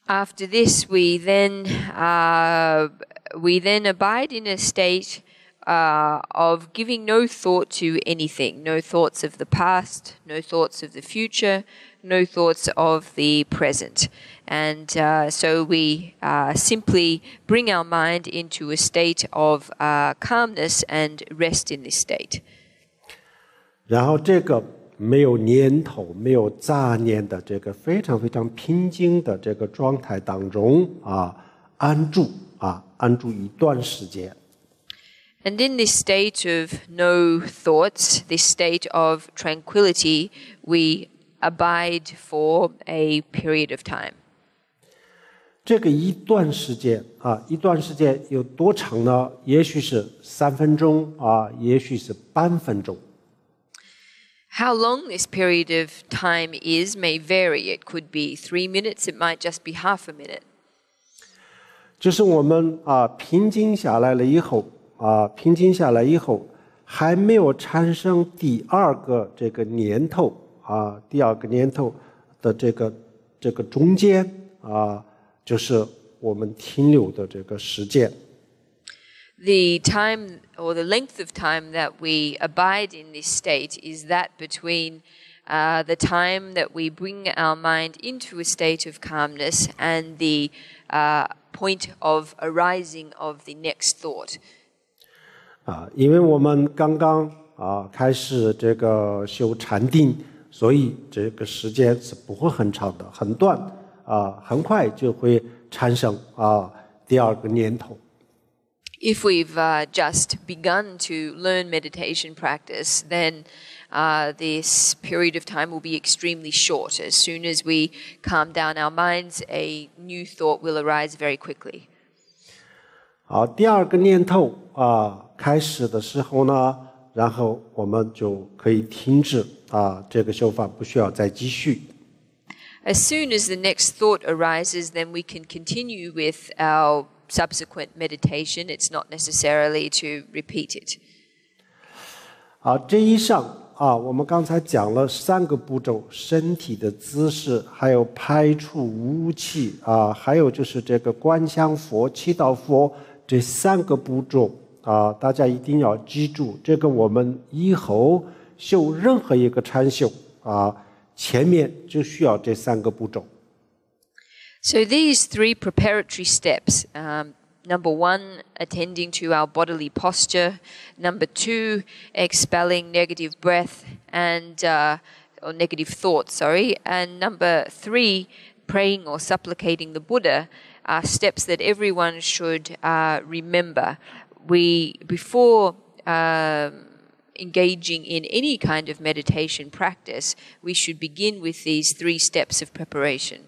After this, we then abide in a state of giving no thought to anything, no thoughts of the past, no thoughts of the future, no thoughts of the present. And so we simply bring our mind into a state of calmness and rest in this state. 然后这个没有念头没有杂念的这个非常非常平静的这个状态当中安住一段时间。And in this state of no thoughts, this state of tranquility, we abide for a period of time. 这个一段时间一段时间有多长呢？也许是3分钟也许是半分钟。How long this period of time is may vary. It could be 3 minutes, it might just be half a minute. 就是我们平静下来了以后还没有产生第二个这个念头第二个念头的这个中间就是我们停留的这个时间。The time or the length of time that we abide in this state is that between the time that we bring our mind into a state of calmness and the point of arising of the next thought. 因为我们刚刚开始这个修禅定，所以这个时间是不会很长的，很短很快就会产生第二个念头。If we've just begun to learn meditation practice, then this period of time will be extremely short. As soon as we calm down our minds, a new thought will arise very quickly. 好，第二个念头开始的时候呢，然后我们就可以停止这个修法，不需要再继续。As soon as the next thought arises, then we can continue with our subsequent meditation. It's not necessarily to repeat it. 这一上我们刚才讲了3个步骤：身体的姿势，还有排除污气还有就是这个观想佛、祈祷佛这3个步骤大家一定要记住。这个我们以后修任何一个禅修前面就需要这3个步骤。So these 3 preparatory steps, number 1, attending to our bodily posture, number 2, expelling negative breath or negative thoughts, and number 3, praying or supplicating the Buddha, are steps that everyone should remember. Before engaging in any kind of meditation practice, we should begin with these 3 steps of preparation.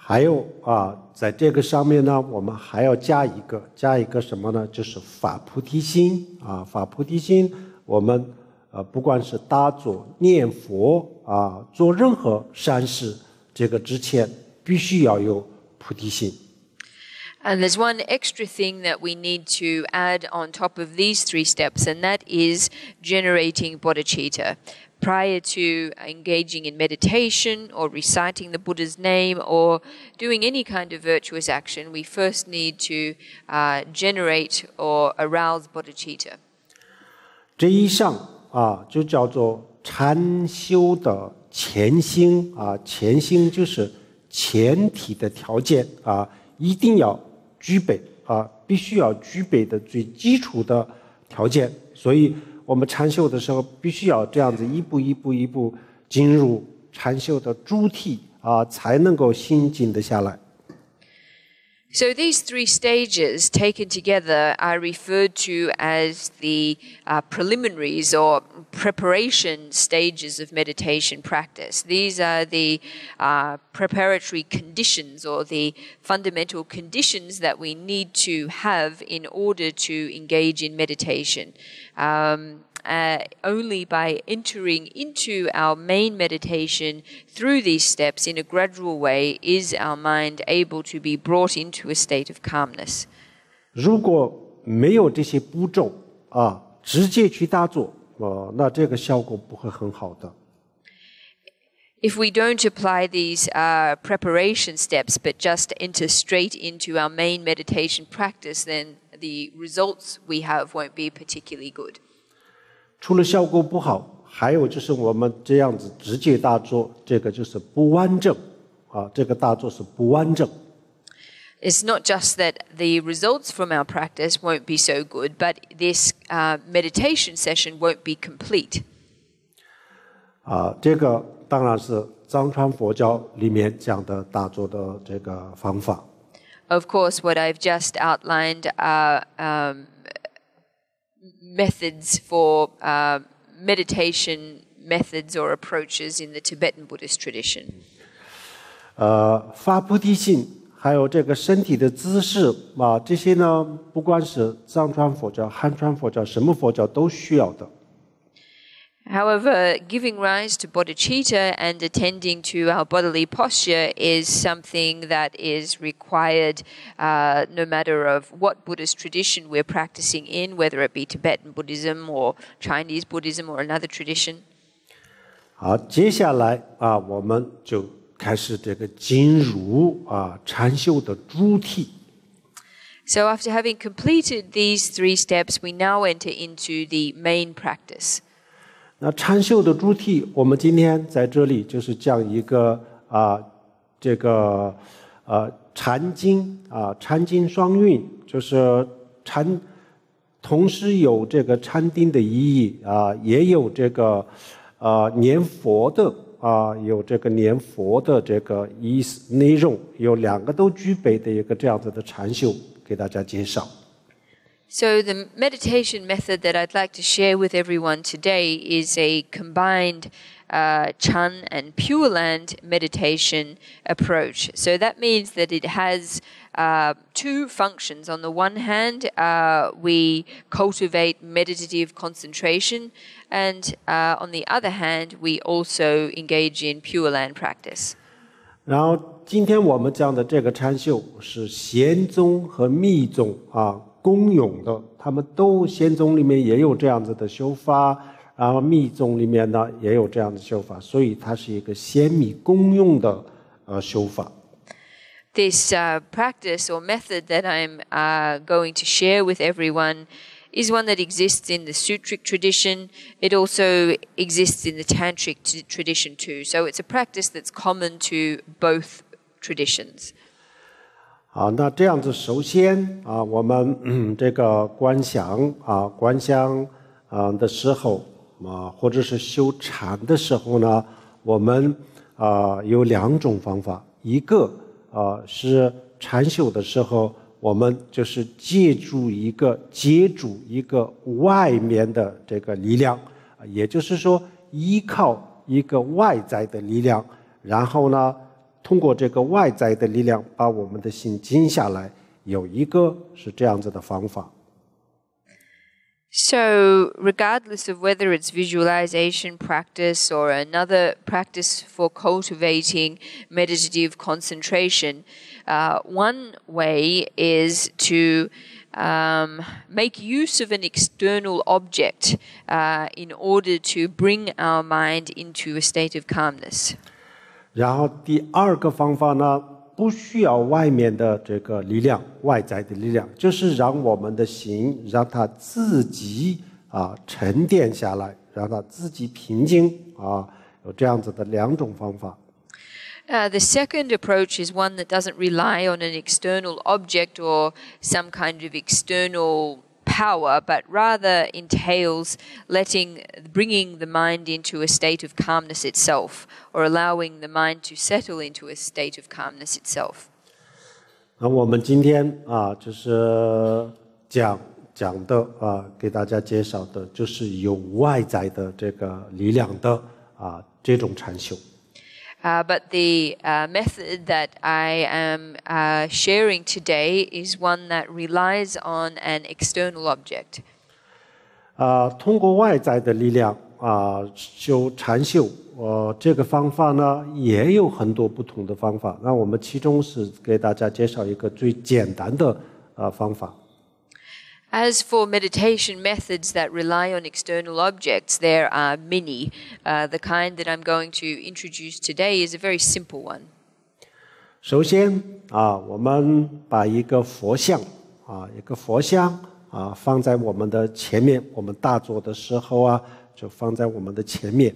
还有在这个上面呢，我们还要加一个什么呢？就是发菩提心发菩提心，我们不管是打坐、念佛做任何善事，这个之前必须要有菩提心。And there's one extra thing that we need to add on top of these 3 steps, and that is generating bodhicitta. Prior to engaging in meditation or reciting the Buddha's name or doing any kind of virtuous action, we first need to generate or arouse bodhicitta. 这一项就叫做禅修的前行前行就是前提的条件一定要具备必须要具备的最基础的条件，所以我们禅修的时候必须要这样子一步一步进入禅修的主体才能够心静得下来。So these 3 stages taken together are referred to as the preliminaries or preparation stages of meditation practice. These are the preparatory conditions or the fundamental conditions that we need to have in order to engage in meditation. Only by entering into our main meditation through these steps in a gradual way is our mind able to be brought into a state of calmness. 如果没有这些步骤直接去打坐那这个效果不会很好的。If we don't apply these preparation steps but just enter straight into our main meditation practice, then the results we have won't be particularly good. 除了效果不好，还有就是我们这样子直接打坐，这个就是不完整这个打坐是不完整。It's not just that the results from our practice won't be so good, but this meditation session won't be complete. 这个当然是藏传佛教里面讲的打坐的这个方法。Of course, what I've just outlined are methods for meditation methods or approaches in the Tibetan Buddhist tradition. 发菩提心，还有这个身体的姿势这些呢，不管是藏传佛教、汉传佛教，什么佛教都需要的。However, giving rise to bodhicitta and attending to our bodily posture is something that is required no matter of what Buddhist tradition we're practicing in, whether it be Tibetan Buddhism or Chinese Buddhism or another tradition. 好，接下来我们就开始这个进入禅修的主题。So after having completed these 3 steps, we now enter into the main practice. 那禅修的主题，我们今天在这里就是讲一个禅经禅经双运，就是禅，同时有这个禅定的意义也有这个念佛的有这个念佛的这个意思内容，有两个都具备的一个这样子的禅修，给大家介绍。So the meditation method that I'd like to share with everyone today is a combined Chan and Pure Land meditation approach. So that means that it has two functions. On the one hand, we cultivate meditative concentration, and on the other hand, we also engage in Pure Land practice. 然后今天我们讲的这个禅修是禅宗和密宗共用的，他们都禅宗里面也有这样子的修法，然后密宗里面呢也有这样的修法，所以它是一个禅密共用的修法。This practice or method that I'm going to share with everyone is one that exists in the Sutric tradition. It also exists in the Tantric tradition too. So it's a practice that's common to both traditions. 好，那这样子，首先我们这个观想的时候或者是修禅的时候呢，我们有两种方法，一个是禅修的时候，我们就是借助一个外面的这个力量，也就是说依靠一个外在的力量，然后呢通过这个外在的力量把我们的心静下来，有一个是这样子的方法。So, regardless of whether it's visualization practice or another practice for cultivating meditative concentration, one way is to make use of an external object in order to bring our mind into a state of calmness. 然后第二个方法呢，不需要外面的这个力量，外在的力量，就是让我们的心让它自己沉淀下来，让它自己平静有这样子的两种方法。The second approach is one that doesn't rely on an external object or some kind of external power, but rather entails bringing the mind into a state of calmness itself, or allowing the mind to settle into a state of calmness itself. 那我们今天就是讲的给大家介绍的就是有外在的这个力量的这种禅修。But the method that I am sharing today is one that relies on an external object. 通过外在的力量禅修这个方法呢也有很多不同的方法。那我们其中是给大家介绍一个最简单的方法。As for meditation methods that rely on external objects, there are many. The kind that I'm going to introduce today is a very simple one. 首先我们把一个佛像放在我们的前面，我们打坐的时候就放在我们的前面。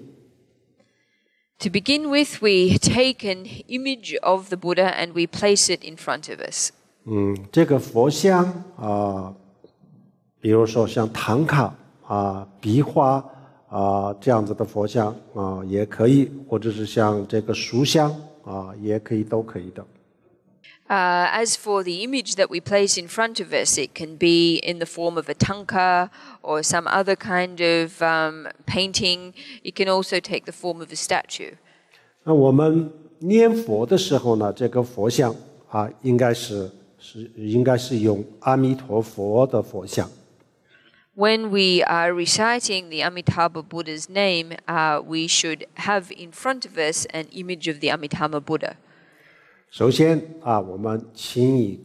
To begin with, we take an image of the Buddha and we place it in front of us. 这个佛像比如说像唐卡壁画这样子的佛像也可以，或者是像这个塑像也可以，都可以的。As for the image that we place in front of us, it can be in the form of a tanka or some other kind of painting. It can also take the form of a statue. 那我们念佛的时候呢，这个佛像应该是用阿弥陀佛的佛像。When we are reciting the Amitabha Buddha's name, we should have in front of us an image of the Amitabha Buddha. 首先我们请一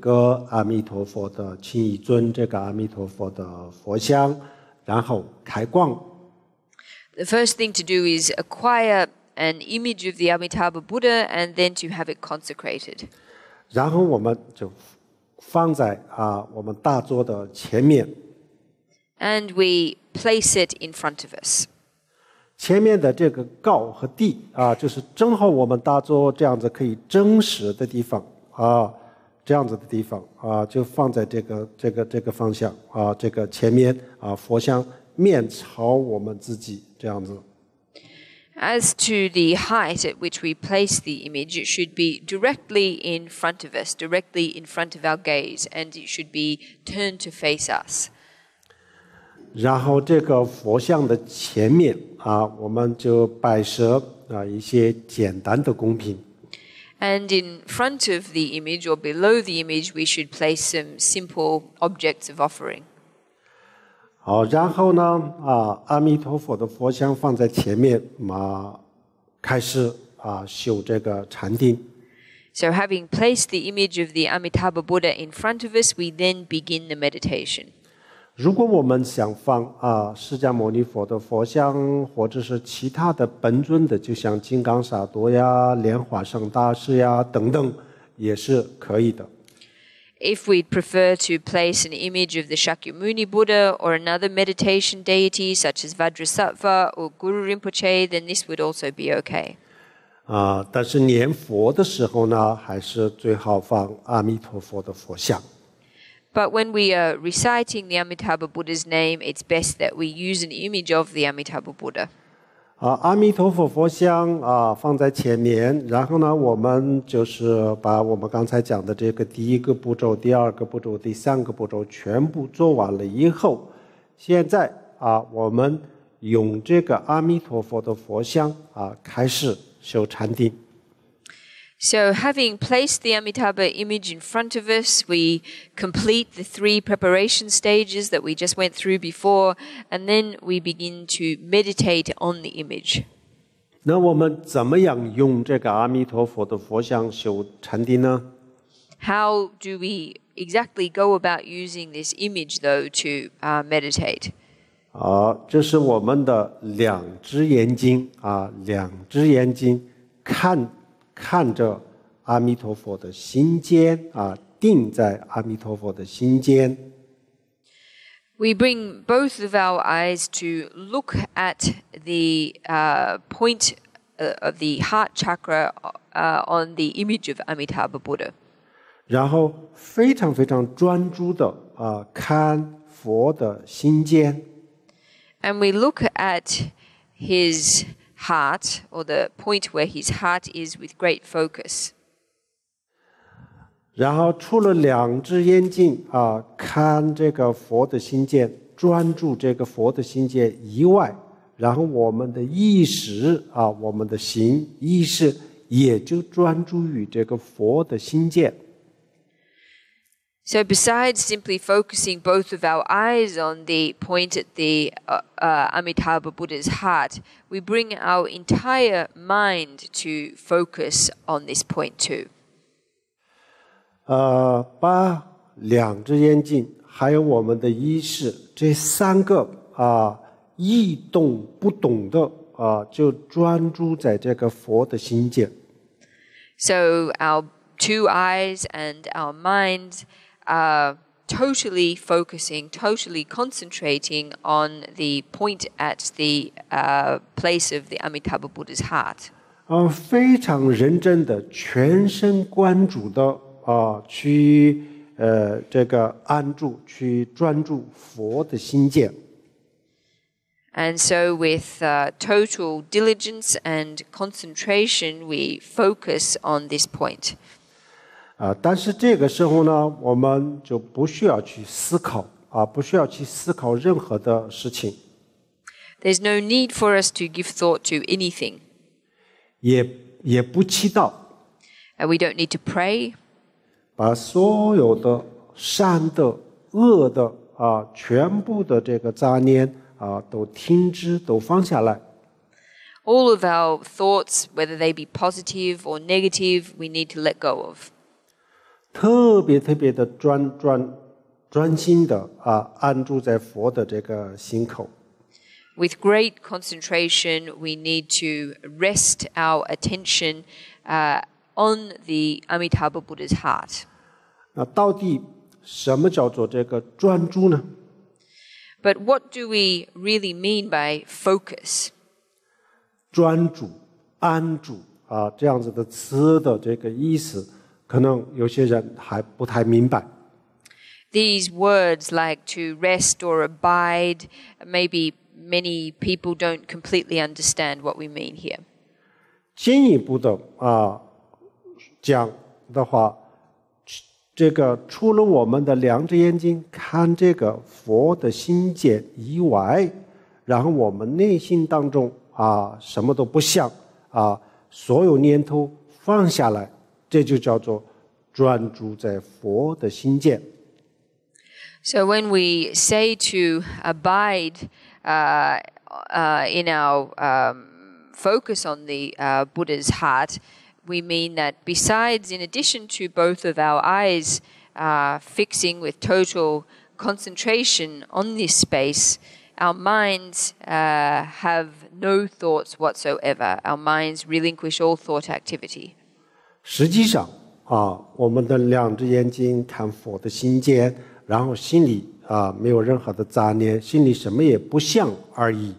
尊这个阿弥陀佛的佛像，然后开光。The first thing to do is acquire an image of the Amitabha Buddha and then to have it consecrated. 然后我们就放在我们大桌的前面。And we place it in front of us. 前面的这个高和低啊，就是正好我们打坐这样子可以真实的地方啊，这样子的地方啊，就放在这个方向啊，这个前面啊，佛像面朝我们自己这样子。As to the height at which we place the image, it should be directly in front of us, directly in front of our gaze, and it should be turned to face us. 然后这个佛像的前面啊，我们就摆设啊一些简单的供品。And in front of the image or below the image, we should place some simple objects of offering. 好，然后呢，阿弥陀佛的佛像放在前面，开始修这个禅定。So having placed the image of the Amitabha Buddha in front of us, we then begin the meditation. 如果我们想放释迦牟尼佛的佛像，或者是其他的本尊的，就像金刚萨埵呀、莲花生大师呀等等，也是可以的。If we'd prefer to place an image of the Shakyamuni Buddha or another meditation deity such as Vajrasattva or Guru Rinpoche, then this would also be okay. 但是念佛的时候呢，还是最好放阿弥陀佛的佛像。But when we are reciting the Amitabha Buddha's name, it's best that we use an image of the Amitabha Buddha. 阿弥陀佛佛像放在前面，然后呢，我们就是把我们刚才讲的这个第一个步骤、第二个步骤、第三个步骤全部做完了以后，现在我们用这个阿弥陀佛的佛像开始修禅定。So having placed the Amitabha image in front of us, we complete the 3 preparation stages that we just went through before, and then we begin to meditate on the image. 那我们怎么样用这个阿弥陀佛的佛像修禅定呢？ How do we exactly go about using this image, though, to meditate? 这是我们的两只眼睛看着阿弥陀佛的心间定在阿弥陀佛的心间。We bring both of our eyes to look at the point of the heart chakra on the image of Amitabha Buddha. 然后非常非常专注的看佛的心间。And we look at his heart, or the point where his heart is, with great focus. 然后除了两只眼睛看这个佛的心间，专注这个佛的心间以外，然后我们的意识我们的心意识也就专注于这个佛的心间。So besides simply focusing both of our eyes on the point at the Amitabha Buddha's heart, we bring our entire mind to focus on this point too. 把两只眼睛还有我们的意识这3个一动不动的就专注在这个佛的心间。So our 2 eyes and our minds are totally focusing, totally concentrating on the point at the place of the Amitabha Buddha's heart. 非常认真的全神贯注的去这个安住去专注佛的心间。And so with total diligence and concentration, we focus on this point. 但是这个时候呢，我们就不需要去思考不需要去思考任何的事情。There's no need for us to give thought to anything. 也不祈祷。And we don't need to pray. 把所有的善的、恶的全部的这个杂念都停止，都放下来。All of our thoughts, whether they be positive or negative, we need to let go of. 特别的专心的安住在佛的这个心口。With great concentration, we need to rest our attention on the Amitabha Buddha's heart. 那到底什么叫做这个专注呢？ But what do we really mean by focus? 专注、安住这样子的词的这个意思，可能有些人还不太明白。These words like to rest or abide, maybe many people don't completely understand what we mean here. 进一步的讲的话，这个除了我们的两只眼睛看这个佛的心界以外，然后我们内心当中什么都不想所有念头放下来，这就叫做专注在佛的心界。So when we say to abide in our focus on the Buddha's heart, we mean that besides, in addition to both of our eyes fixing with total concentration on this space, our minds have no thoughts whatsoever. Our minds relinquish all thought activity. 实际上我们的两只眼睛看佛的心界，然后心里没有任何的杂念，心里什么也不想而已。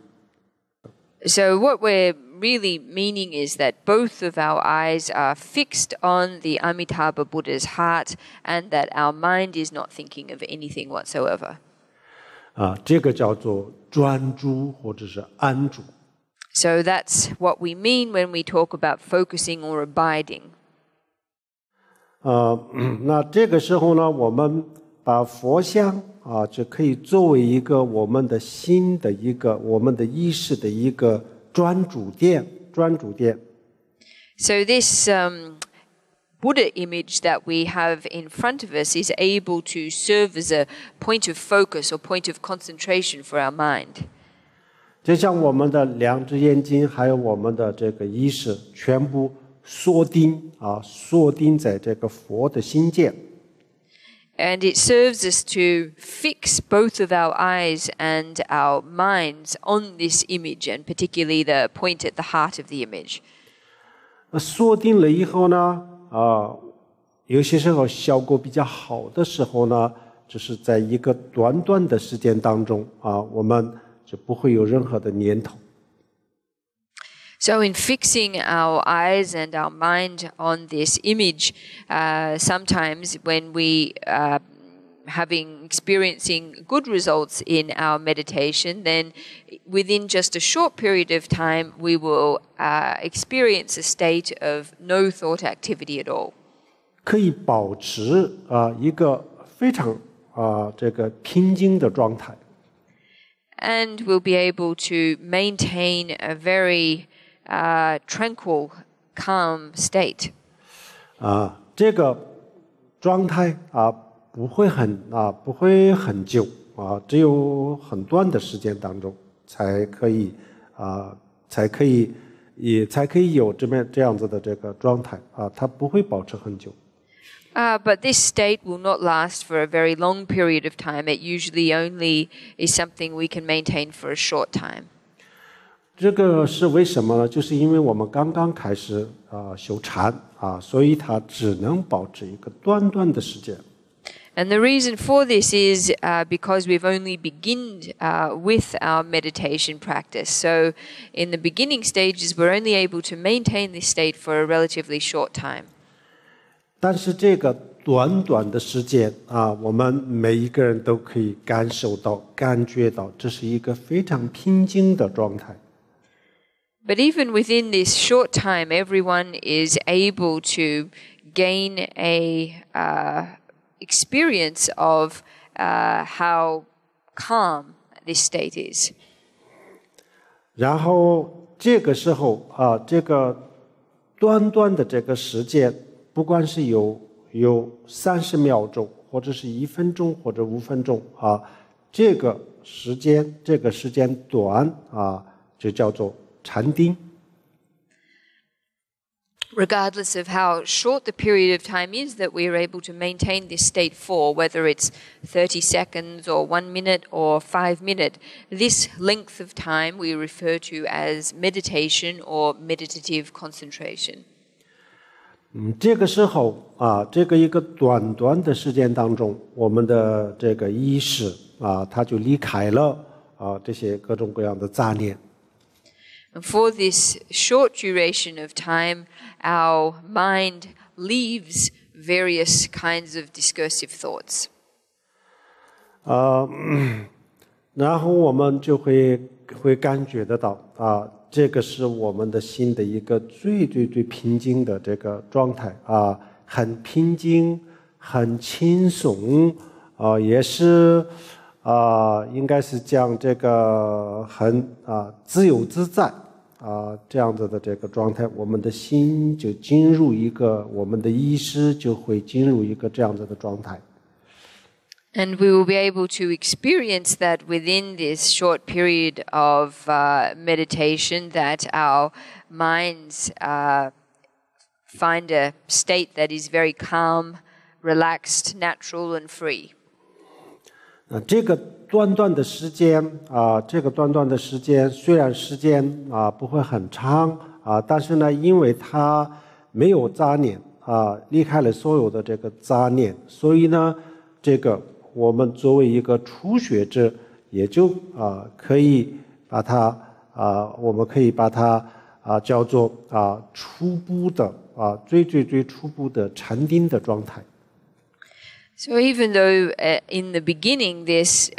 So what we're really meaning is that both of our eyes are fixed on the Amitabha Buddha's heart and that our mind is not thinking of anything whatsoever. 这个叫做专注或者是安住。So that's what we mean when we talk about focusing or abiding. 那这个时候呢，我们把佛像就可以作为一个我们的心的一个我们的意识的一个专注点。So this Buddha image that we have in front of us is able to serve as a point of focus or point of concentration for our mind. 就像我们的两只眼睛还有我们的这个意识全部锁定在这个佛的心界。And it serves us to fix both of our eyes and our minds on this image, and particularly the point at the heart of the image. 锁定了以后呢，有些时候效果比较好的时候呢，就是在一个短短的时间当中我们就不会有任何的念头。So in fixing our eyes and our mind on this image, sometimes when we experiencing good results in our meditation, then within just a short period of time, we will experience a state of no thought activity at all. 可以保持一个非常这个平静的状态。And we'll be able to maintain a very tranquil, calm state. 这个状态不会很久只有很短的时间当中才可以有这样子的这个状态它不会保持很久。But this state will not last for a very long period of time. It usually only is something we can maintain for a short time. 这个是为什么呢？就是因为我们刚刚开始修禅所以它只能保持一个短短的时间。And the reason for this is because we've only begun with our meditation practice. So in the beginning stages, we're only able to maintain this state for a relatively short time. 但是这个短短的时间我们每一个人都可以感受到、感觉到，这是一个非常平静的状态。But even within this short time, everyone is able to gain a experience of how calm this state is. 然后这个时候这个短短的这个时间，不管是有30秒钟，或者是1分钟或者5分钟这个时间短就叫做禅定。Regardless of how short the period of time is that we are able to maintain this state for, whether it's 30 seconds or 1 minute or 5 minutes, this length of time we refer to as meditation or meditative concentration. 这个时候这个一个短短的时间当中，我们的这个意识它就离开了这些各种各样的杂念。And for this short duration of time, our mind leaves various kinds of discursive thoughts. 然后我们就会感觉得到这个是我们的心的一个最平静的这个状态很平静，很轻松也是应该是讲这个很自由自在这样子的这个状态，我们的心就进入一个，我们的意识就会进入一个这样子的状态。And we will be able to experience that within this short period of meditation, that our minds find a state that is very calm, relaxed, natural, and free. 这个短短的时间虽然时间不会很长但是呢，因为它没有杂念离开了所有的这个杂念，所以呢，这个我们作为一个初学者，也就可以把它我们可以把它叫做初步的最初步的禅定的状态。So even though in the beginning this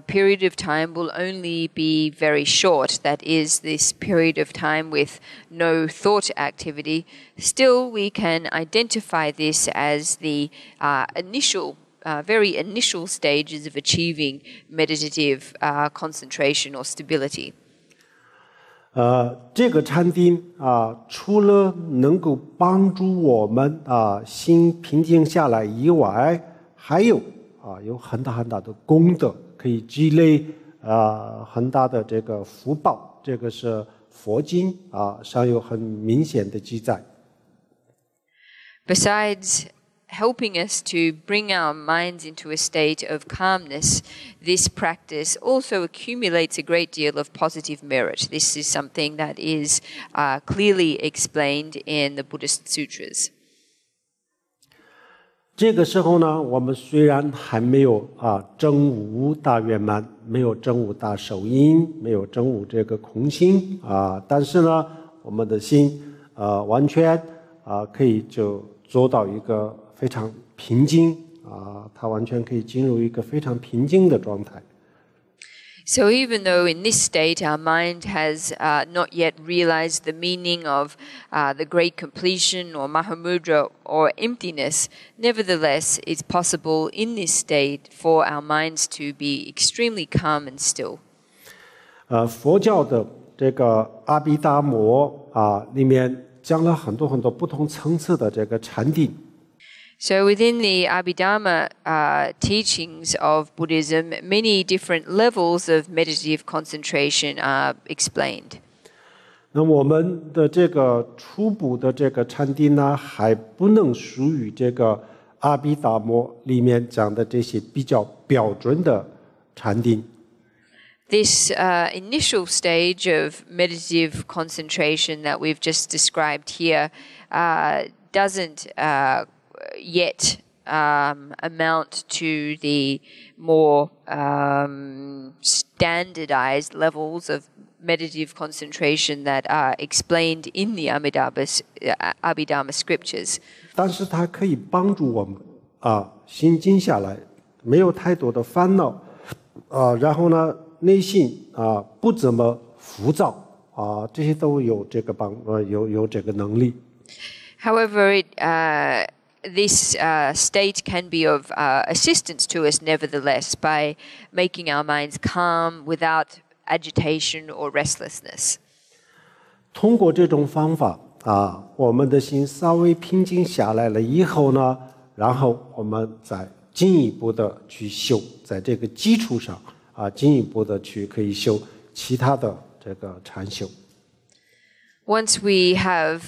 period of time will only be very short, that is this period of time with no thought activity, still we can identify this as the very initial stages of achieving meditative concentration or stability. 这个禅定除了能够帮助我们心平静下来以外，还有有很大的功德，可以积累很大的这个福报，这个是佛经上有很明显的记载。Besides helping us to bring our minds into a state of calmness, this practice also accumulates a great deal of positive merit. This is something that is clearly explained in the Buddhist sutras. 这个时候呢，我们虽然还没有证悟大圆满，没有证悟大受因，没有证悟这个空性但是呢，我们的心完全可以就做到一个非常平静它完全可以进入一个非常平静的状态。So even though in this state our mind has not yet realized the meaning of the great completion or Mahamudra or emptiness, nevertheless it's possible in this state for our minds to be extremely calm and still. 佛教的这个阿毗达摩里面讲了很多不同层次的这个禅定。So within the Abhidharma teachings of Buddhism, many different levels of meditative concentration are explained. 那我们的这个初步的这个禅定呢，还不能属于这个阿毗达摩里面讲的这些比较标准的禅定。This initial stage of meditative concentration that we've just described here doesn't yet amount to the more standardized levels of meditative concentration that are explained in the Abhidharma scriptures. 但是它可以帮助我们心静下来，没有太多的烦恼然后呢，内心不怎么浮躁这些都有这个有这个能力。However, this state can be of assistance to us nevertheless by making our minds calm without agitation or restlessness. 通过这种方法我们的心稍微平静下来了以后呢，然后我们再进一步的去修，在这个基础上进一步的去可以修其他的这个禅修。Once we have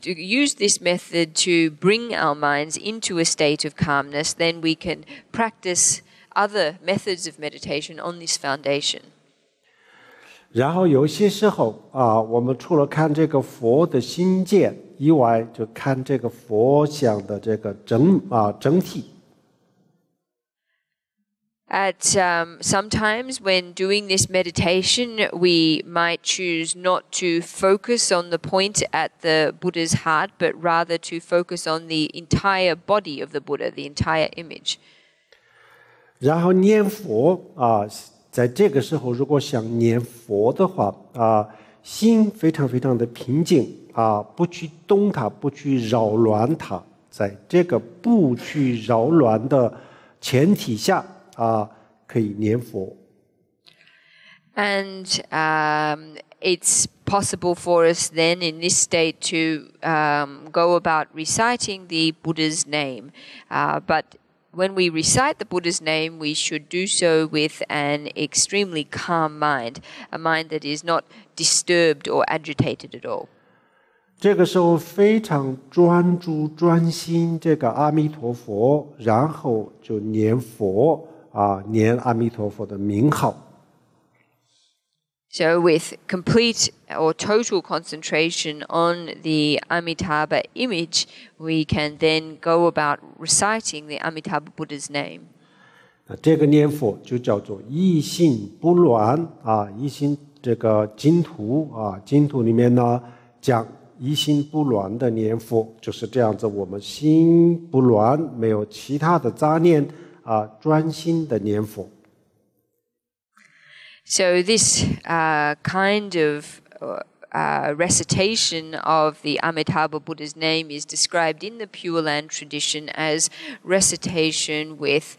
used this method to bring our minds into a state of calmness, then we can practice other methods of meditation on this foundation. 然后有些时候我们除了看这个佛的心见以外，就看这个佛像的这个整体。Sometimes when doing this meditation, we might choose not to focus on the point at the Buddha's heart, but rather to focus on the entire body of the Buddha, the entire image. 然后念佛在这个时候如果想念佛的话心非常非常的平静不去动它，不去扰乱它，在这个不去扰乱的前提下可以念佛。And it's possible for us then in this state to go about reciting the Buddha's name. But when we recite the Buddha's name, we should do so with an extremely calm mind, a mind that is not disturbed or agitated at all. 这个时候非常专注专心这个阿弥陀佛，然后就念佛念阿弥陀佛的名号。So with complete or total concentration on the Amitabha image, we can then go about reciting the Amitabha Buddha's name. 这个念佛就叫做一心不乱一心这个净土净土里面呢讲一心不乱的念佛，就是这样子，我们心不乱，没有其他的杂念专心的念佛。So this kind of recitation of the Amitabha Buddha's name is described in the Pure Land tradition as recitation with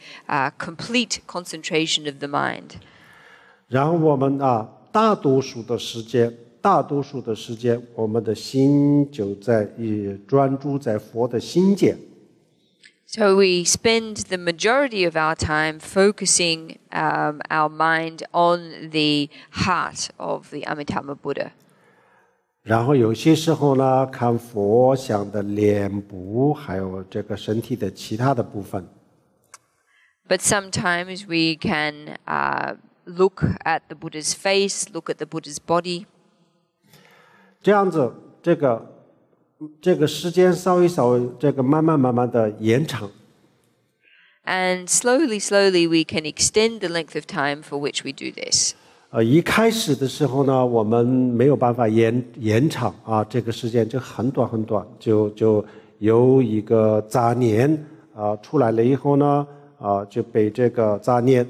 complete concentration of the mind. 然后我们大多数的时间我们的心就在专注在佛的心界。So we spend the majority of our time focusing our mind on the heart of the Amitabha Buddha. 然后有些时候呢，看佛像的脸部，还有这个身体的其他的部分。But sometimes we can look at the Buddha's face, look at the Buddha's body. 这样子，这个时间稍微这个慢慢的延长。And slowly we can extend the length of time for which we do this. 一开始的时候呢，我们没有办法延长这个时间就很短，就有一个杂念出来了以后呢就被这个杂念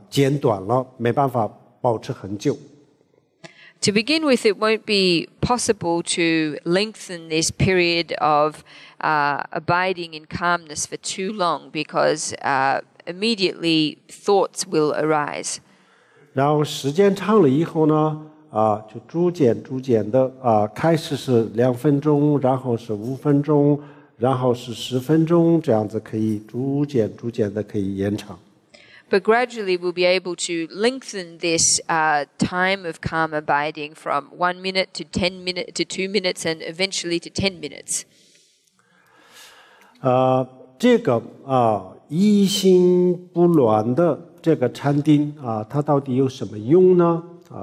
剪短了，没办法保持很久。To begin with, it won't be possible to lengthen this period of abiding in calmness for too long because immediately thoughts will arise. 然后时间长了以后呢就逐渐的开始是2分钟，然后是5分钟，然后是10分钟，这样子可以逐渐的可以延长。But gradually we'll be able to lengthen this time of calm abiding from 1 minute to 10 minutes to 2 minutes and eventually to 10 minutes. 这个一心不乱的这个禅定它到底有什么用呢？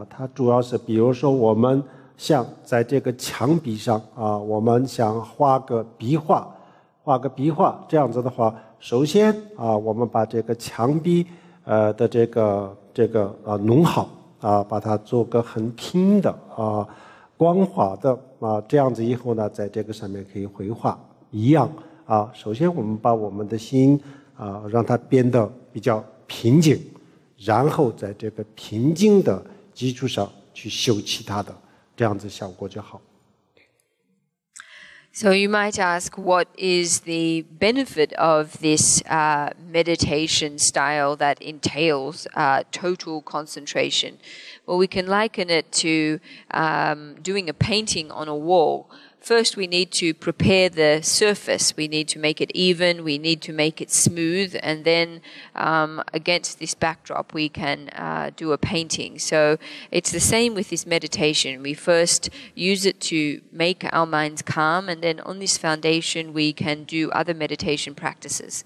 它主要是比如说我们想在这个墙壁上我们想画个壁画，这样子的话，首先我们把这个墙壁的这个弄好把它做个很平的光滑的这样子以后呢，在这个上面可以绘画一样首先我们把我们的心让它变得比较平静，然后在这个平静的基础上去修其他的，这样子效果就好。So you might ask, what is the benefit of this meditation style that entails total concentration? Well, we can liken it to doing a painting on a wall. First, we need to prepare the surface. We need to make it even. We need to make it smooth. And then against this backdrop, we can do a painting. So it's the same with this meditation. We first use it to make our minds calm. And then on this foundation, we can do other meditation practices.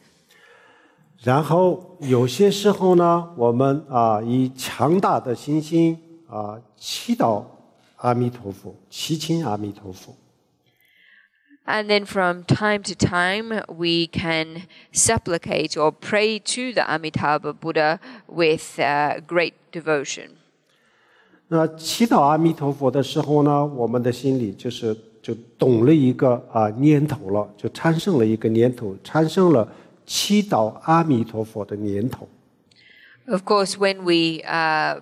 然后有些时候呢，我们以强大的信心祈祷阿弥陀佛，祈请阿弥陀佛。And then from time to time, we can supplicate or pray to the Amitabha Buddha with great devotion. 那祈祷阿弥陀佛的时候呢，我们的心里就懂了一个念头了，就产生了一个念头，产生了祈祷阿弥陀佛的念头。Of course, when we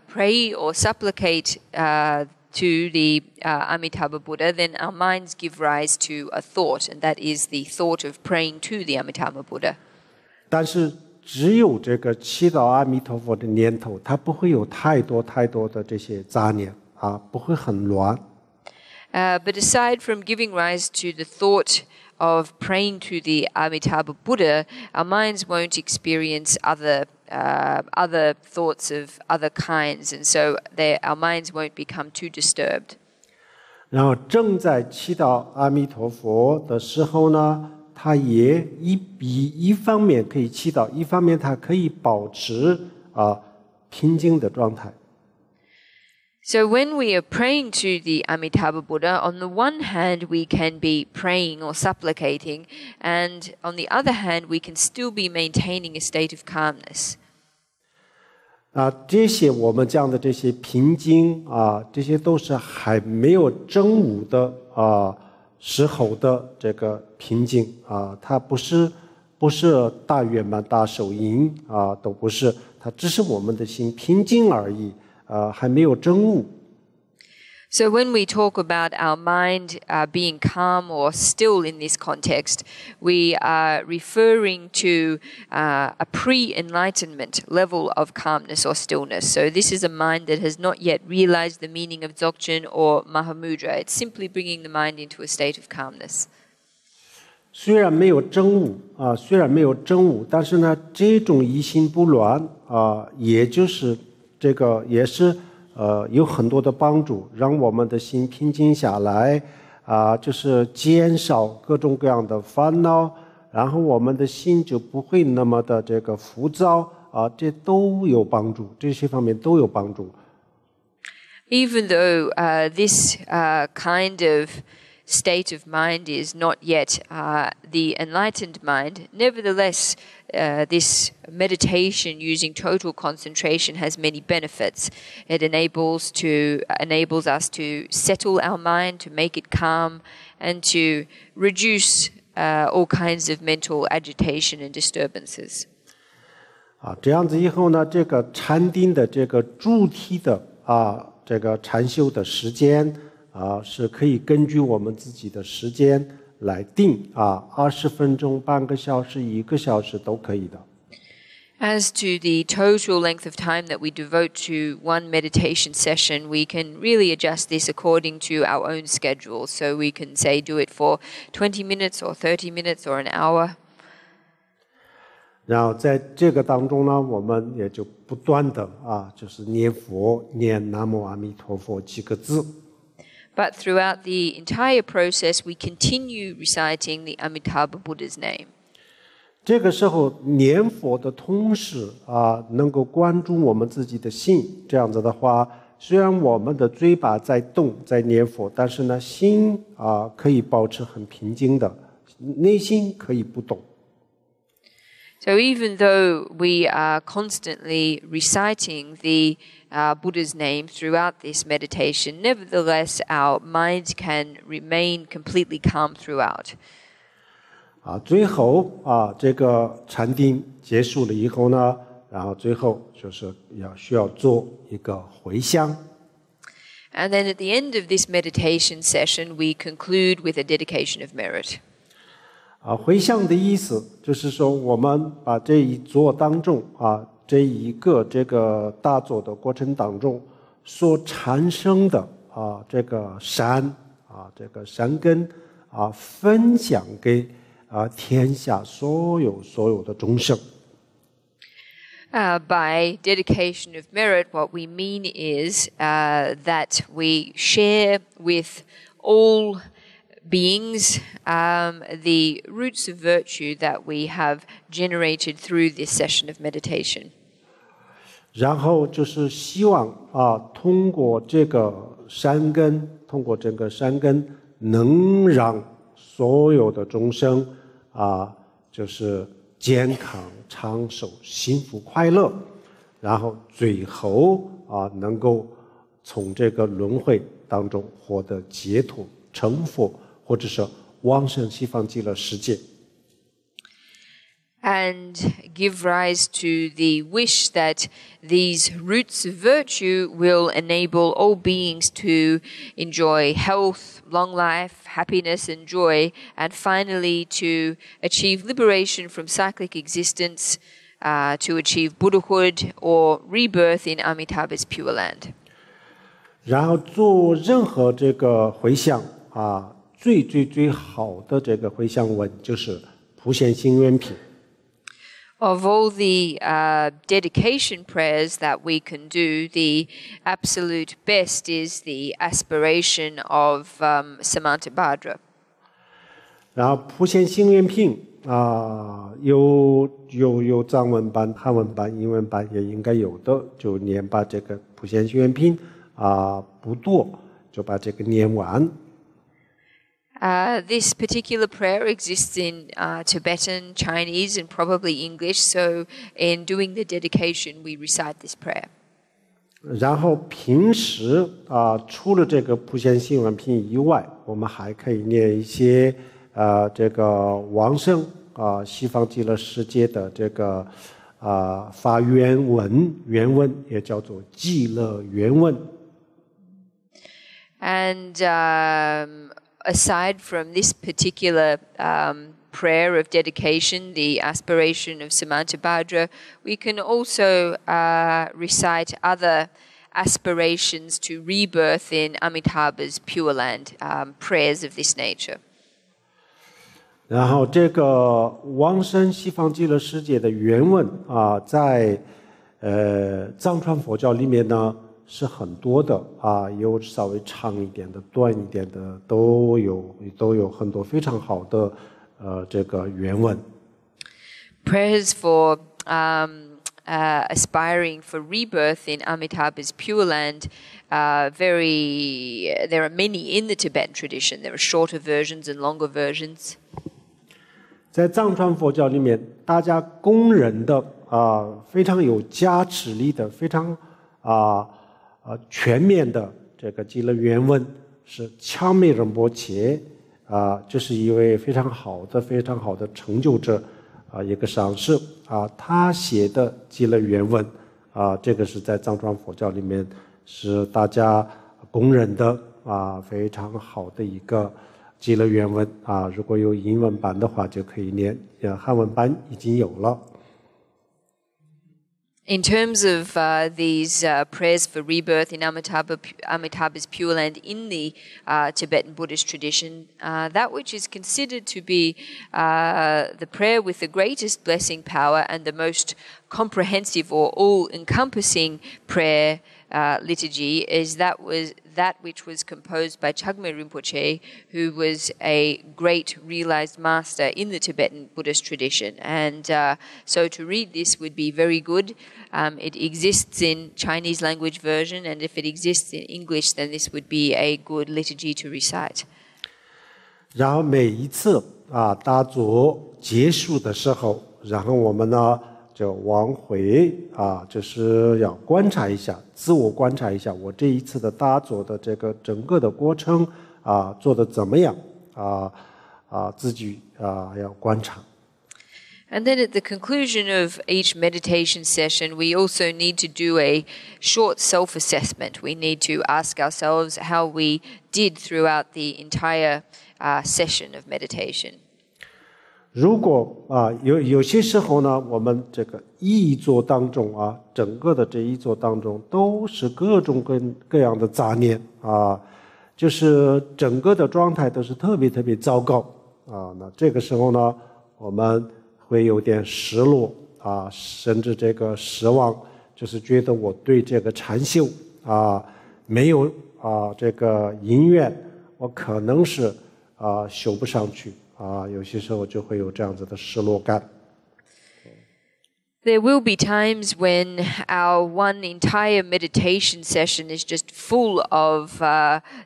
pray or supplicate to the Amitabha Buddha, then our minds give rise to a thought, and that is the thought of praying to the Amitabha Buddha. 但是只有这个祈祷阿弥陀佛的念头，它不会有太多的这些杂念不会很乱。But aside from giving rise to the thought of praying to the Amitabha Buddha, our minds won't experience other thoughts of other kinds, and so our minds won't become too disturbed. 然后正在祈祷阿弥陀佛的时候呢，他也一方面可以祈祷，一方面他可以保持平静的状态。So when we are praying to the Amitabha Buddha, on the one hand we can be praying or supplicating, and on the other hand we can still be maintaining a state of calmness. 这些我们讲的这些平静这些都是还没有正悟的时候的这个平静它不是大圆满大手印都不是，它只是我们的心平静而已。还没有证悟。So when we talk about our mind being calm or still in this context, we are referring to a pre-enlightenment level of calmness or stillness. So this is a mind that has not yet realized the meaning of Dzogchen or Mahamudra. It's simply bringing the mind into a state of calmness. 虽然没有证悟，但是呢，这种一心不乱也就是这个也是有很多的帮助，让我们的心平静下来就是减少各种各样的烦恼，然后我们的心就不会那么的这个浮躁这都有帮助，这些方面都有帮助。Even though this kind of state of mind is not yet the enlightened mind, nevertheless, this meditation using total concentration has many benefits. It enables us to settle our mind, to make it calm, and to reduce all kinds of mental agitation and disturbances. 这样子以后呢，这个禅定的这个主体的这个禅修的时间是可以根据我们自己的时间来定20分钟、半个小时、1个小时都可以的。As to the total length of time that we devote to one meditation session, we can really adjust this according to our own schedule. So we can say do it for 20 minutes or 30 minutes or an hour. 然后在这个当中呢，我们也就不断的就是念佛，念南无阿弥陀佛几个字。But throughout the entire process, we continue reciting the Amitabha Buddha's name. 这个时候念佛的同时能够关注我们自己的心，这样子的话，虽然我们的嘴巴在动，在念佛，但是呢，心可以保持很平静的，内心可以不动。So even though we are constantly reciting the Buddha's name throughout this meditation, nevertheless our minds can remain completely calm throughout. 最后这个禅定结束了以后呢，然后最后就是需要做一个回向。And then at the end of this meditation session, we conclude with a dedication of merit. 回向的意思就是说，我们把这一座当中这一个这个大座的过程当中所产生的这个善这个善根分享给天下所有的众生。By dedication of merit, what we mean is that we share with all beings the roots of virtue that we have generated through this session of meditation. 然后就是希望通过这个善根，能让所有的众生就是健康长寿幸福快乐，然后最后能够从这个轮回当中获得解脱成佛，或者是往生西方极乐世界。And give rise to the wish that these roots of virtue will enable all beings to enjoy health, long life, happiness and joy, and finally to achieve liberation from cyclic existence, to achieve Buddhahood or rebirth in Amitabha's Pure Land. 然后做任何这个回向最好的这个回向文就是普贤行愿品。Of all the dedication prayers that we can do, the absolute best is the aspiration of Samantabhadra. 然后普贤行愿品有藏文版、汉文版、英文版也应该有的，就念把这个普贤行愿品不多就把这个念完。This particular prayer exists in Tibetan, Chinese, and probably English. So, in doing the dedication, we recite this prayer. 然后平时除了这个普贤行愿品以外，我们还可以念一些这个往生西方极乐世界的这个发愿文，原文也叫做极乐愿文。And aside from this particular prayer of dedication, the aspiration of Samantabhadra, we can also recite other aspirations to rebirth in Amitabha's Pure Land, prayers of this nature. 然后这个往生西方极乐世界的原文在藏传佛教里面呢是很多的有稍微长一点的、短一点的，都有很多非常好的这个原文。Prayers for aspiring for rebirth in Amitabha's Pure Land, there are many in the Tibetan tradition. There are shorter versions and longer versions. 在藏传佛教里面，大家公认的非常有加持力的、非常全面的这个极乐原文是羌梅仁波切这是一位非常好的成就者一个上师他写的极乐原文这个是在藏传佛教里面是大家公认的非常好的一个极乐原文如果有英文版的话就可以念汉文版已经有了。In terms of these prayers for rebirth in Amitabha's Pure Land in the Tibetan Buddhist tradition, that which is considered to be the prayer with the greatest blessing power and the most comprehensive or all-encompassing prayer liturgy is that which was composed by Chagme Rinpoche, who was a great realized master in the Tibetan Buddhist tradition. And so to read this would be very good. It exists in Chinese language version, and if it exists in English, then this would be a good liturgy to recite. 然后每一次大座结束的时候，然后我们呢就往回就是要观察一下，自我观察一下，我这一次的大座的这个整个的过程做得怎么样自己要观察。And then at the conclusion of each meditation session, we also need to do a short self-assessment. We need to ask ourselves how we did throughout the entire session of meditation. 如果有些时候呢，我们这个一座当中整个的这一座当中都是各种各样的杂念就是整个的状态都是特别糟糕那这个时候呢，我们会有点失落甚至这个失望，就是觉得我对这个禅修没有这个因缘，我可能是修不上去有些时候就会有这样子的失落感。There will be times when our one entire meditation session is just full of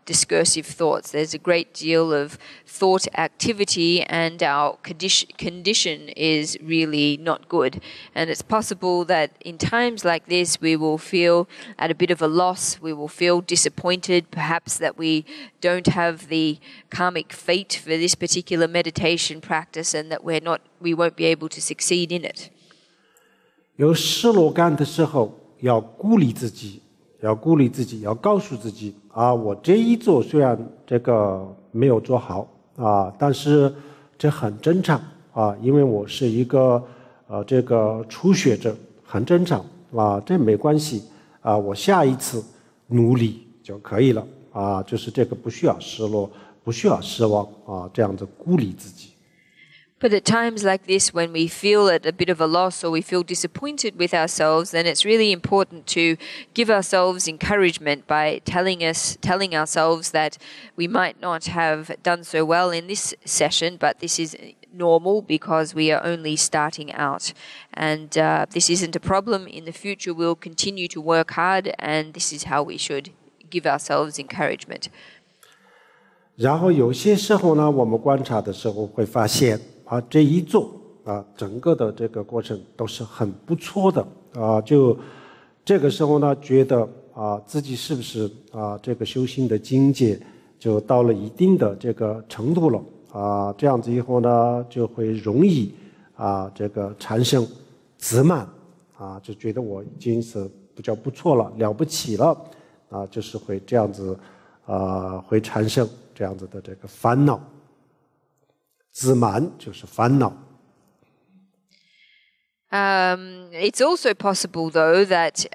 discursive thoughts. There's a great deal of thought activity and our condition is really not good. And it's possible that in times like this we will feel at a bit of a loss, we will feel disappointed, perhaps that we don't have the karmic fate for this particular meditation practice and that we won't be able to succeed in it. 有失落感的时候，要鼓励自己，要告诉自己啊，我这一做虽然这个没有做好啊，但是这很正常啊，因为我是一个这个初学者，很正常啊，这没关系啊，我下一次努力就可以了啊，就是这个不需要失落，不需要失望啊，这样子鼓励自己。But at times like this, when we feel at a bit of a loss or we feel disappointed with ourselves, then it's really important to give ourselves encouragement by telling ourselves that we might not have done so well in this session, but this is normal because we are only starting out. And this isn't a problem. In the future, we'll continue to work hard, and this is how we should give ourselves encouragement. 然后有些时候呢，我们观察的时候会发现啊，这一做啊，整个的这个过程都是很不错的啊。就这个时候呢，觉得啊，自己是不是啊，这个修行的境界就到了一定的这个程度了啊？这样子以后呢，就会容易啊，这个产生自满啊，就觉得我已经是比较不错了，了不起了啊，就是会这样子会产生这样子的这个烦恼。自满就是烦恼。It's also possible, though, that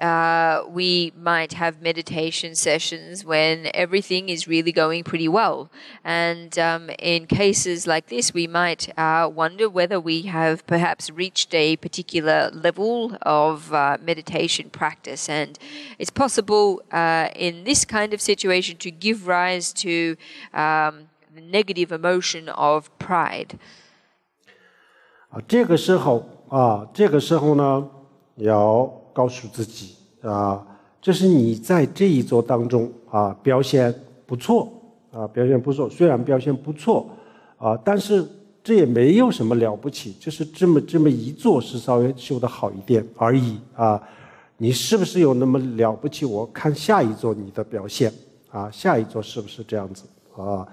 we might have meditation sessions when everything is really going pretty well. And in cases like this, we might wonder whether we have perhaps reached a particular level of meditation practice. And it's possible in this kind of situation to give rise to the negative emotion of pride. 这个时候呢，要告诉自己啊，这是你在这一做当中啊表现不错啊，表现不错。虽然表现不错啊，但是这也没有什么了不起，就是这么一做是稍微修得好一点而已啊。你是不是有那么了不起？我看下一做你的表现啊，下一做是不是这样子啊？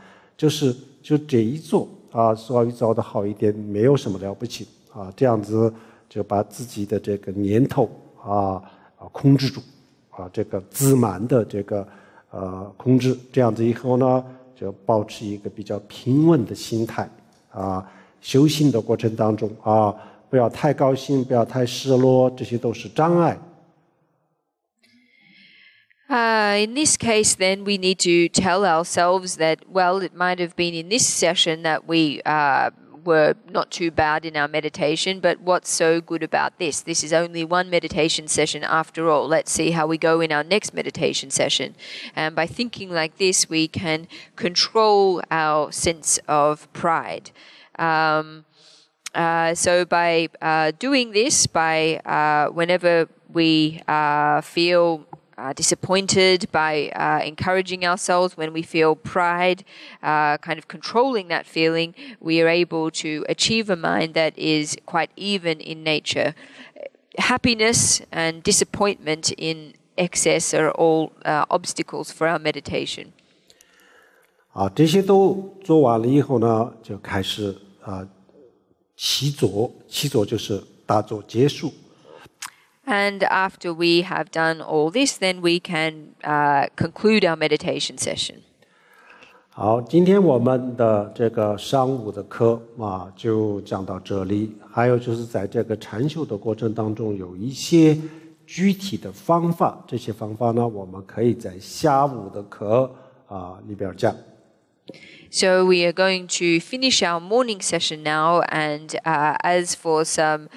就这一做啊，稍微做得好一点，没有什么了不起啊，这样子就把自己的这个念头控制住啊，这个自满的这个控制，这样子以后呢，就保持一个比较平稳的心态啊，修行的过程当中啊，不要太高兴，不要太失落，这些都是障碍。In this case, then, we need to tell ourselves that, well, it might have been in this session that we were not too bad in our meditation, but what's so good about this? This is only one meditation session after all. Let's see how we go in our next meditation session. And by thinking like this, we can control our sense of pride. So by doing this, by whenever we feel disappointed, by encouraging ourselves when we feel pride, kind of controlling that feeling, we are able to achieve a mind that is quite even in nature. Happiness and disappointment in excess are all obstacles for our meditation. 这些都做完了以后呢，就开始起坐，起坐就是打坐结束。And after we have done all this, then we can conclude our meditation session. 好，今天我们的这个上午的课就讲到这里。还有就是在这个禅修的过程当中，有一些具体的方法，这些方法呢，我们可以在下午的课里边讲。So we are going to finish our morning session now, and as for some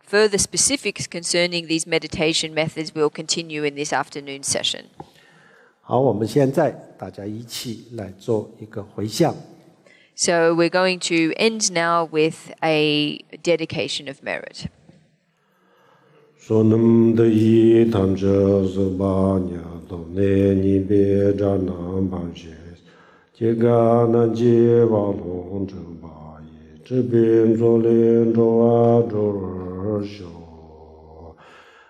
further specifics concerning these meditation methods, we'll continue in this afternoon session. 好，我们现在大家一起来做一个回向。So we're going to end now with a dedication of merit. 说能得一谈这是八年都内你别着南半些，这个南街网通这八一，这边做连着啊周二修，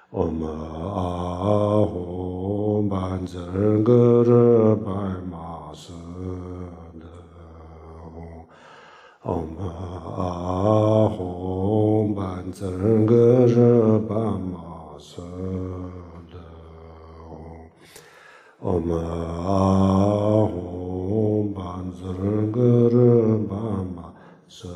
我们啊红板正个这白马色的红。我们啊红板正个是斑马色的红，我们啊红板正个是斑马色。